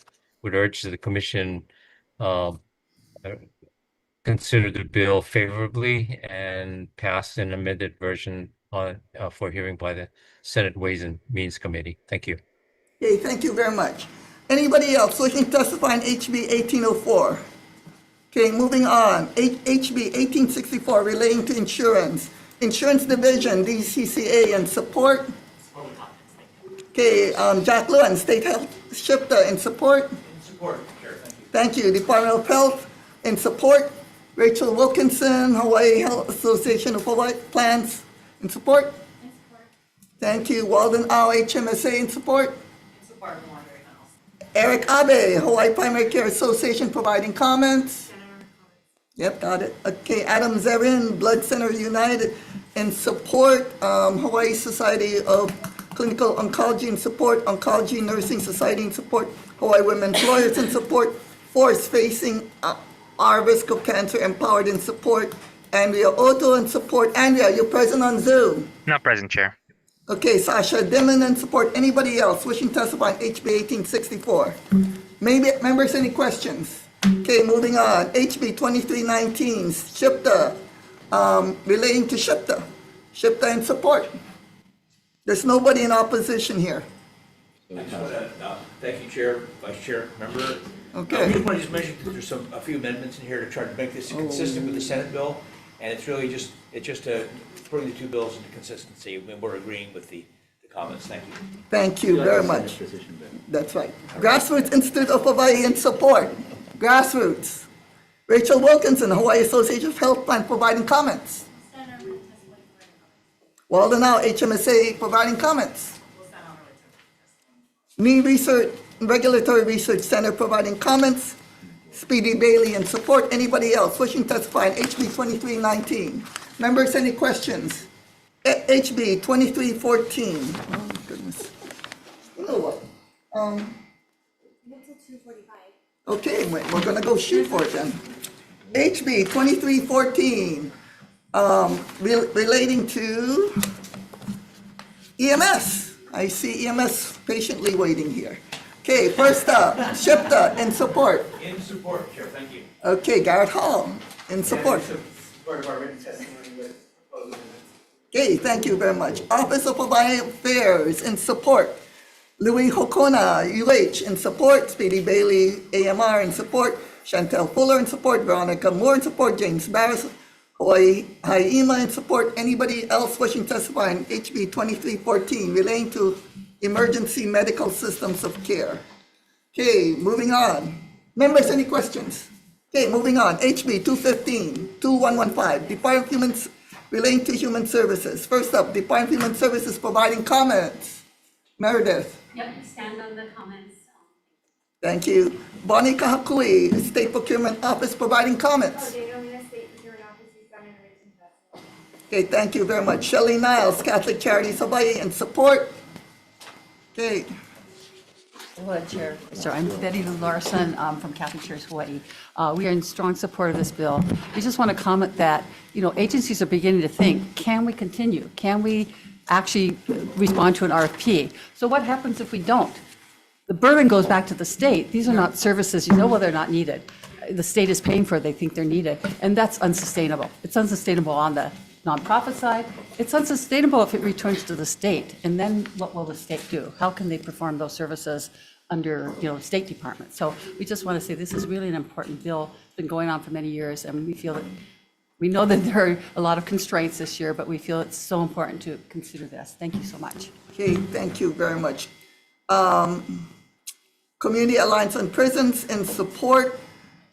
would urge that the commission consider the bill favorably and pass an amended version on for hearing by the Senate Ways and Means Committee. Thank you. Okay, thank you very much. Anybody else wishing to testify on HB 1804? Okay, moving on. HB 1864 relating to insurance. Insurance Division, DCCA in support. Okay, Jack Lewin, State Health Shipta in support. In support, Chair, thank you. Thank you. Department of Health in support. Rachel Wilkinson, Hawaii Health Association of Hawaii Plans in support. Thank you. Walden Au, HMSA in support. Eric Abe, Hawaii Primary Care Association providing comments. Yep, got it. Okay, Adam Zerin, Blood Center United in support. Hawaii Society of Clinical Oncology in support. Oncology Nursing Society in support. Hawaii Women Lawyers in support. Force Facing Our Risk of Cancer Empowered in support. Andrea Otto in support. Andrea, you're present on Zoom. Not present, Chair. Okay, Sasha Dimon in support. Anybody else wishing to testify on HB 1864? Maybe members, any questions? Okay, moving on. HB 2319, SHPTA, relating to SHPTA. SHPTA in support. There's nobody in opposition here. I just want to, thank you, Chair, Vice Chair, Member. Okay. We just want to just mention that there's a few amendments in here to try to make this consistent with the Senate bill, and it's really just putting the two bills into consistency, and we're agreeing with the comments. Thank you. Thank you very much. That's right. Grassroots Institute of Hawaii in support. Grassroots. Rachel Wilkinson, Hawaii Association of Health Plan providing comments. Walden Au, HMSA providing comments. Me Research, Regulatory Research Center providing comments. Speedy Bailey in support. Anybody else wishing to testify on HB 2319? Members, any questions? HB 2314. Oh, goodness. You know what? Okay, we're gonna go shoot for it then. HB 2314, relating to EMS. I see EMS patiently waiting here. Okay, first up, SHPTA in support. In support, Chair, thank you. Okay, Garrett Hall in support. Part of our written testimony with proposed amendments. Okay, thank you very much. Office of Hawaii Affairs in support. Louis Hokona, UH in support. Speedy Bailey, AMR in support. Chantel Fuller in support. Veronica Moore in support. James Barris, Hawaii Haima in support. Anybody else wishing to testify on HB 2314 relating to emergency medical systems of care? Okay, moving on. Members, any questions? Okay, moving on. HB 215, 2115, Department of Human, relating to Human Services. First up, Department of Human Services providing comments. Meredith. Yep, stand on the comments. Thank you. Bonnie Kahakui, State Procurement Office providing comments. Okay, thank you very much. Shelley Niles, Catholic Charities Hawaii in support. Okay. Hello, Chair. So I'm Betty Lou Larson from Catholic Charities Hawaii. We are in strong support of this bill. We just want to comment that, agencies are beginning to think, can we continue? Can we actually respond to an RFP? So what happens if we don't? The burden goes back to the state. These are not services, well, they're not needed. The state is paying for it, they think they're needed, and that's unsustainable. It's unsustainable on the nonprofit side. It's unsustainable if it returns to the state, and then what will the state do? How can they perform those services under, State Department? So we just want to say this is really an important bill. It's been going on for many years, and we know that there are a lot of constraints this year, but we feel it's so important to consider this. Thank you so much. Okay, thank you very much. Community Alliance on Prisons in support.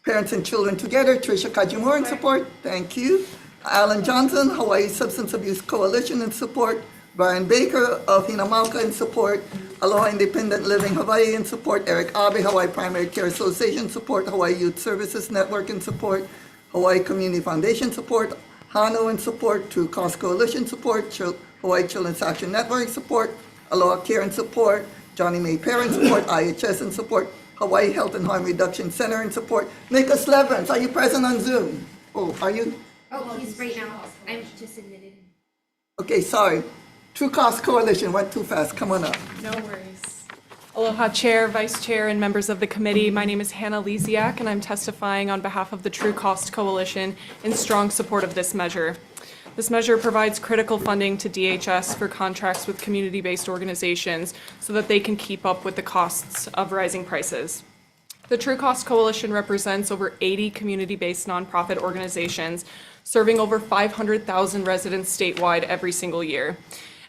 Parents and Children Together, Tricia Kajimura in support. Thank you. Alan Johnson, Hawaii Substance Abuse Coalition in support. Brian Baker of Hinamauka in support. Aloha Independent Living Hawaii in support. Eric Abe, Hawaii Primary Care Association in support. Hawaii Youth Services Network in support. Hawaii Community Foundation support. HANO in support. True Cost Coalition support. Hawaii Children's Action Network support. Aloha Care in support. Johnny May Parent support. IHS in support. Hawaii Health and Harm Reduction Center in support. Nicholas Leverance, are you present on Zoom? Oh, are you? Oh, he's right now. I'm just admitted. Okay, sorry. True Cost Coalition went too fast. Come on up. No worries. Aloha, Chair, Vice Chair, and members of the committee. My name is Hannah Lesiak, and I'm testifying on behalf of the True Cost Coalition in strong support of this measure. This measure provides critical funding to DHS for contracts with community-based organizations so that they can keep up with the costs of rising prices. The True Cost Coalition represents over 80 community-based nonprofit organizations serving over 500,000 residents statewide every single year.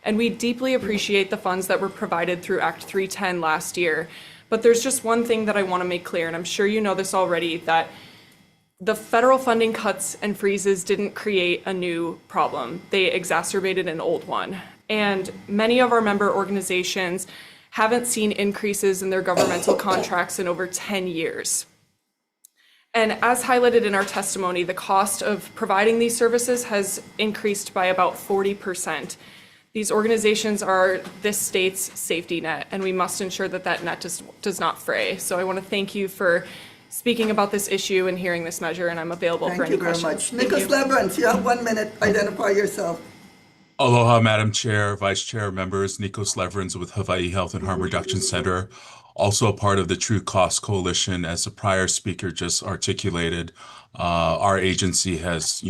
And we deeply appreciate the funds that were provided through Act 310 last year. But there's just one thing that I want to make clear, and I'm sure you know this already, that the federal funding cuts and freezes didn't create a new problem. They exacerbated an old one. And many of our member organizations haven't seen increases in their governmental contracts in over 10 years. And as highlighted in our testimony, the cost of providing these services has increased by about 40%. These organizations are this state's safety net, and we must ensure that that net does not fray. So I want to thank you for speaking about this issue and hearing this measure, and I'm available for any questions. Thank you very much. Nicholas Leverance, you have 1 minute. Identify yourself. Aloha, Madam Chair, Vice Chair, members. Nikos Leverins with Hawai'i Health and Harm Reduction Center, also a part of the True Cost Coalition. As the prior speaker just articulated, our agency has,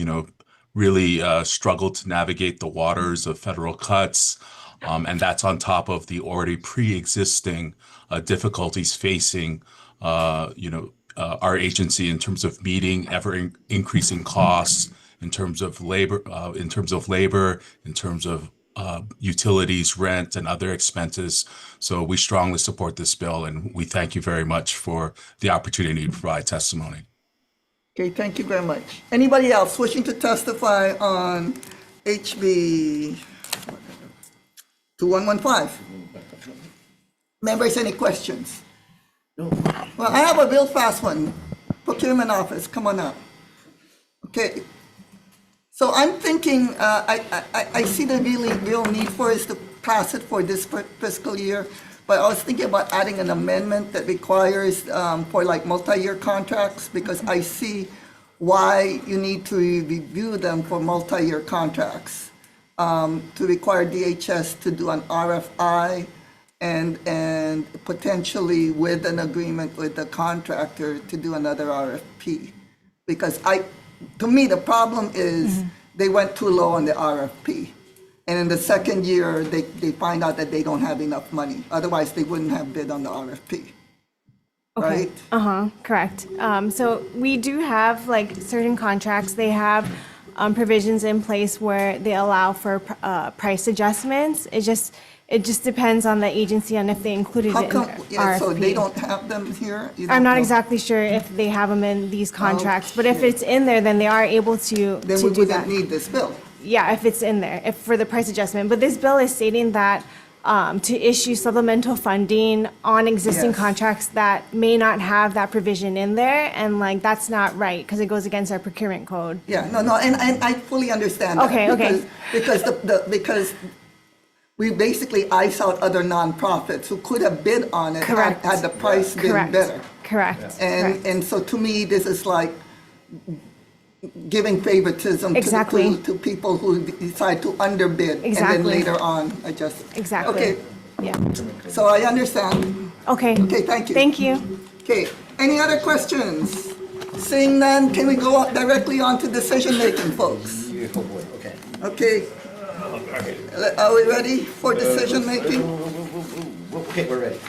really struggled to navigate the waters of federal cuts, and that's on top of the already pre-existing difficulties facing, our agency in terms of meeting ever increasing costs. In terms of labor, in terms of utilities, rent, and other expenses. So we strongly support this bill, and we thank you very much for the opportunity to provide testimony. Okay, thank you very much. Anybody else wishing to testify on HB 2115? Members, any questions? No. Well, I have a real fast one. Procurement Office, come on up. Okay. So I'm thinking, I see the real need for us to pass it for this fiscal year, but I was thinking about adding an amendment that requires for like multi-year contracts, because I see why you need to review them for multi-year contracts, to require DHS to do an RFI and potentially with an agreement with the contractor to do another RFP. Because to me, the problem is they went too low on the RFP. And in the second year, they find out that they don't have enough money. Otherwise, they wouldn't have bid on the RFP. Right? Correct. So we do have like certain contracts, they have provisions in place where they allow for price adjustments. It just depends on the agency and if they included it in their RFP. So they don't have them here? I'm not exactly sure if they have them in these contracts, but if it's in there, then they are able to do that. Then we wouldn't need this bill. Yeah, if it's in there, if for the price adjustment. But this bill is stating that to issue supplemental funding on existing contracts that may not have that provision in there, and like that's not right because it goes against our procurement code. Yeah, no, and I fully understand that. Okay. Because we basically ice out other nonprofits who could have bid on it had the price been better. Correct. And so to me, this is like giving favoritism to people who decide to underbid and then later on adjust it. Exactly. Okay. Yeah. So I understand. Okay. Okay, thank you. Thank you. Okay, any other questions? Seeing none, can we go directly on to decision-making, folks? Okay. Okay. Are we ready for decision-making? Okay, we're ready.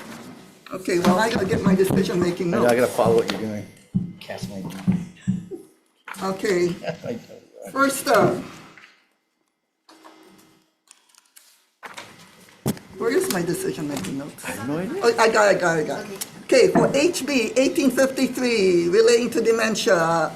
Okay, well, I gotta get my decision-making notes. I gotta follow what you're doing. Cast my. Okay, first up. Where is my decision-making notes? I have no idea. Oh, I got it. Okay, for HB 1853 relating to dementia,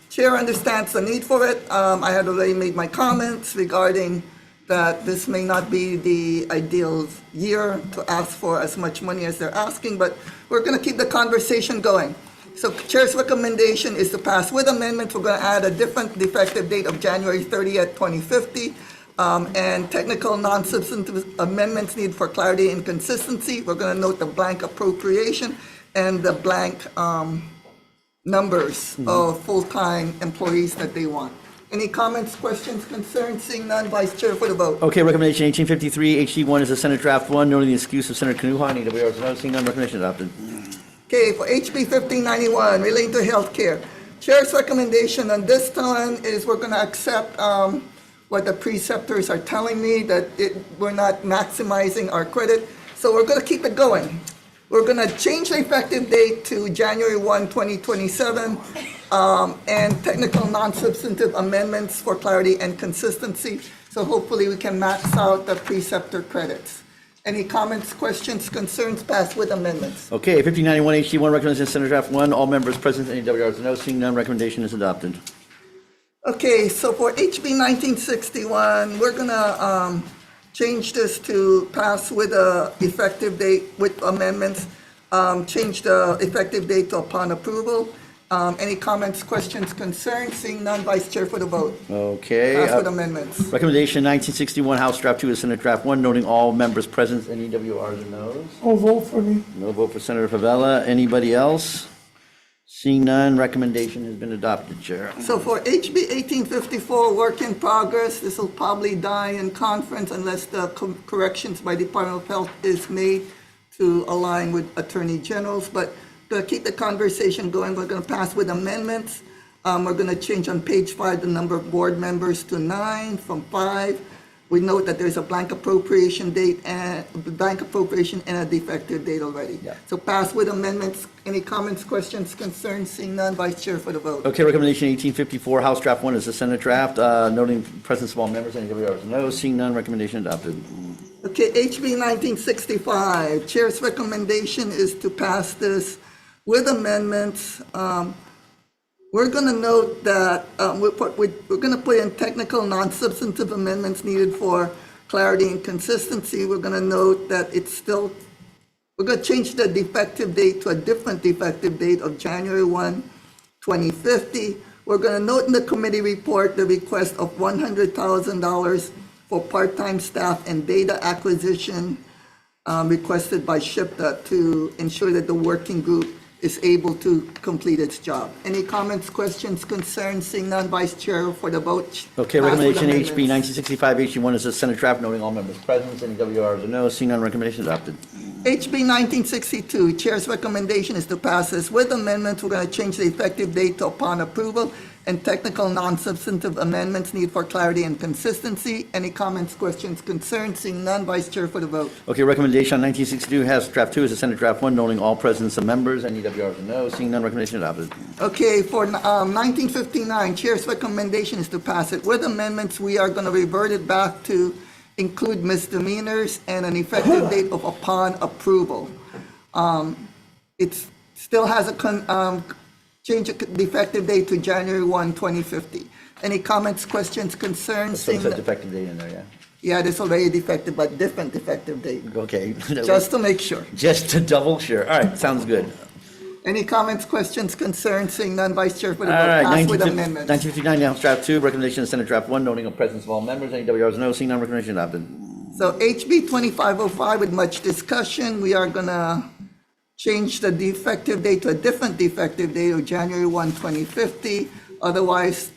Chair understands the need for it. I had already made my comments regarding that this may not be the ideal year to ask for as much money as they're asking, but we're gonna keep the conversation going. So Chair's recommendation is to pass with amendments. We're going to add a different effective date of January 30th, 2050. And technical non-substantive amendments needed for clarity and consistency. We're going to note the blank appropriation and the blank numbers of full-time employees that they want. Any comments, questions, concerns? Seeing none, Vice Chair for the vote. Okay, recommendation 1853, HD1 is the Senate Draft 1, noting the excuse of Senator Kanuha. Need to be seeing none, recommendation adopted. Okay, for HB 1591, relating to healthcare. Chair's recommendation on this time is we're going to accept what the preceptors are telling me, that we're not maximizing our credit. So we're going to keep it going. We're going to change the effective date to January 1, 2027, and technical non-substantive amendments for clarity and consistency. So hopefully we can max out the preceptor credits. Any comments, questions, concerns, passed with amendments? Okay, 1591 HC1, recommendation Senate Draft 1, all members present, any WRs no, seeing none, recommendation is adopted. Okay, so for HB 1961, we're gonna change this to pass with a effective date with amendments. Change the effective date to upon approval. Any comments, questions, concerns? Seeing none, Vice Chair for the vote. Okay. Pass with amendments. Recommendation 1961, House Draft 2 is Senate Draft 1, noting all members present, any WRs or no's. Oh, vote for me. No vote for Senator Favela. Anybody else? Seeing none, recommendation has been adopted, Chair. So for HB 1854, work in progress, this will probably die in conference unless the corrections by Department of Health is made to align with Attorney General's. But to keep the conversation going, we're going to pass with amendments. We're going to change on page 5 the number of board members to 9 from 5. We note that there's a blank appropriation date and blank appropriation and a defective date already. Yeah. So pass with amendments. Any comments, questions, concerns? Seeing none, Vice Chair for the vote. Okay, recommendation 1854, House Draft 1 is the Senate Draft, noting presence of all members, any WRs or no's. Seeing none, recommendation adopted. Okay, HB 1965, Chair's recommendation is to pass this with amendments. We're going to note that we're going to put in technical non-substantive amendments needed for clarity and consistency. We're going to note that we're going to change the defective date to a different defective date of January 1, 2050. We're going to note in the committee report the request of $100,000 for part-time staff and data acquisition requested by SHPTA to ensure that the working group is able to complete its job. Any comments, questions, concerns? Seeing none, Vice Chair for the vote. Okay, Pass with recommendation amendments. HB 1965, HC1 is the Senate Draft, noting all members present, any WRs or no's. Seeing none, recommendation adopted. HB 1962, Chair's recommendation is to pass this with amendments. We're going to change the effective date to upon approval and technical non-substantive amendments needed for clarity and consistency. Any comments, questions, concerns? Seeing none, Vice Chair for the vote. Okay, recommendation on 1962, House Draft 2 is the Senate Draft 1, noting all presence of members, any WRs or no's. Seeing none, recommendation adopted. Okay, for 1959, Chair's recommendation is to pass it with amendments. We are going to revert it back to include misdemeanors and an effective date of upon approval. It still has a change the effective date to January 1, 2050. Any comments, questions, concerns? So Seeing it's a that- defective date in there, yeah? Yeah, there's already defective, but different defective date, Okay. just to make sure. Just to double sure. All right, sounds good. Any comments, questions, concerns? Seeing none, Vice Chair for the All vote. right, Pass with amendments. 1959, House Draft 2, recommendation of Senate Draft 1, noting the presence of all members, any WRs or no's. Seeing none, recommendation adopted. So HB 2505 with much discussion, we are gonna change the defective date to a different defective date of January 1, 2050. Otherwise,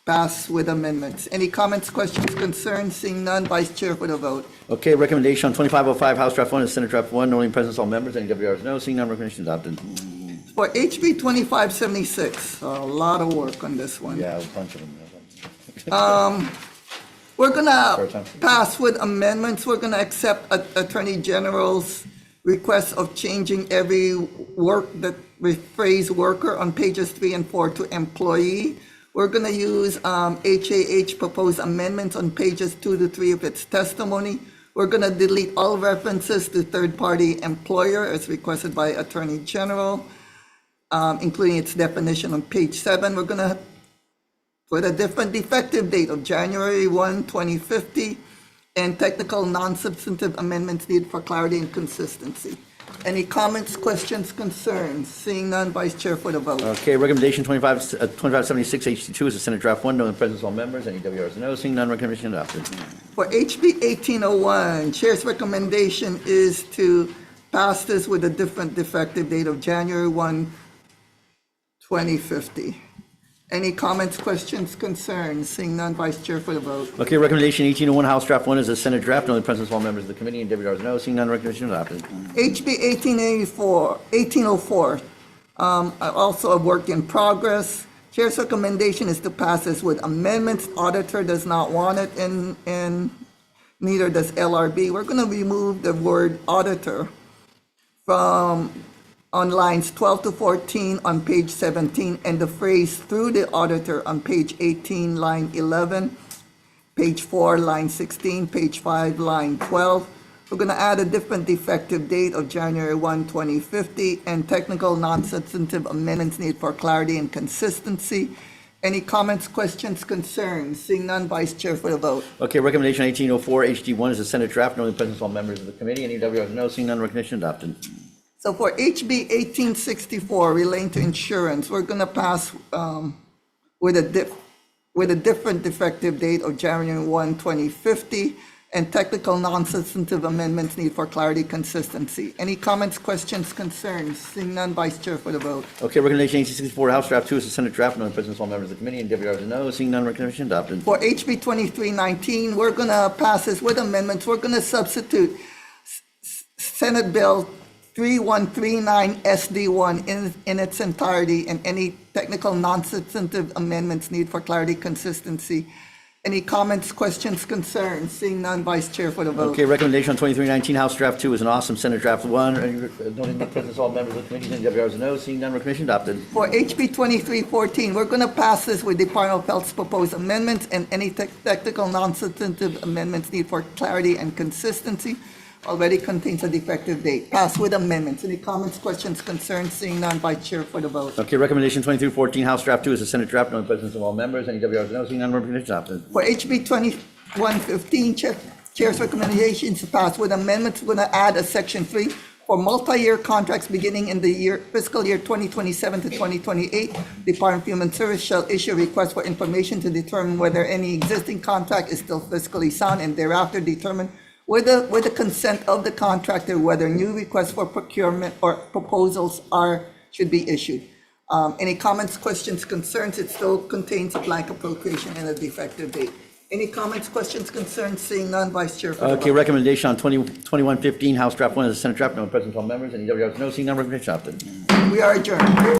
pass with amendments. Any comments, questions, concerns? Seeing none, Vice Chair for the vote. Okay, recommendation on 2505, House Draft 1 is Senate Draft 1, noting presence of all members, any WRs or no's. Seeing none, recommendation adopted. For HB 2576, a lot of work on this one. Yeah, a bunch of them. We're gonna pass with amendments. We're gonna accept Attorney General's request of changing every phrase worker on pages 3 and 4 to employee. We're gonna use HAH proposed amendments on pages 2 to 3 of its testimony. We're gonna delete all references to third-party employer as requested by Attorney General, including its definition on page 7. We're gonna put a different defective date of January 1, 2050, and technical non-substantive amendments needed for clarity and consistency. Any comments, questions, concerns? Seeing none, Vice Chair for the vote. Okay, recommendation 2576, HC2 is the Senate Draft 1, noting the presence of all members, any WRs or no's. Seeing none, recommendation adopted. For HB 1801, Chair's recommendation is to pass this with a different defective date of January 1, 2050. Any comments, questions, concerns? Seeing none, Vice Chair for the vote. Okay, recommendation 1801, House Draft 1 is the Senate Draft, noting the presence of all members of the committee, and WRs or no's. Seeing none, recommendation adopted. HB 1804, also a work in progress. Chair's recommendation is to pass this with amendments. Auditor does not want it, and neither does LRB. We're going to remove the word auditor from on lines 12 to 14 on page 17, and the phrase through the auditor on page 18, line 11, page 4, line 16, page 5, line 12. We're going to add a different effective date of January 1, 2050, and technical non-substantive amendments needed for clarity and consistency. Any comments, questions, concerns? Seeing none, Vice Chair for the vote. Okay, recommendation 1804 HD1 is the Senate draft, no presence of all members of the committee. Any WRs, no. Seeing none, recognition adopted. So for HB 1864 relating to insurance, we're going to pass with a different effective date of January 1, 2050, and technical non-substantive amendments needed for clarity, consistency. Any comments, questions, concerns? Seeing none, Vice Chair for the vote. Okay, recommendation 1864 House draft 2 is the Senate draft, no presence of all members of the committee. Any WRs, no. Seeing none, recognition adopted. For HB 2319, we're going to pass this with amendments. We're going to substitute Senate Bill 3139 SD1 in its entirety, and any technical non-substantive amendments needed for clarity, consistency. Any comments, questions, concerns? Seeing none, Vice Chair for the vote. Okay, recommendation on 2319 House draft 2 is an awesome. Senate draft 1, noting the presence of all members of the committee. Any WRs, no. Seeing none, recognition adopted. For HB 2314, we're going to pass this with Department of Health's proposed amendments and any technical non-substantive amendments needed for clarity and consistency. Already contains a defective date. Passed with amendments. Any comments, questions, concerns? Seeing none, Vice Chair for the vote. Okay, recommendation 2314 House draft 2 is the Senate draft, no presence of all members. Any WRs, no. Seeing none, recognition adopted. For HB 2115, Chair's recommendations to pass with amendments. We're going to add a Section 3 for multi-year contracts beginning in the fiscal year 2027 to 2028. Department of Human Services shall issue a request for information to determine whether any existing contract is still fiscally sound, and thereafter determine with the consent of the contractor whether new requests for procurement or proposals should be issued. Any comments, questions, concerns? It still contains a blank appropriation and a defective date. Any comments, questions, concerns? Seeing none, Vice Chair for the Okay, vote. recommendation on 2115 House draft 1 is the Senate draft, no presence of all members. Any WRs, no. Seeing none, recognition adopted. We are adjourned.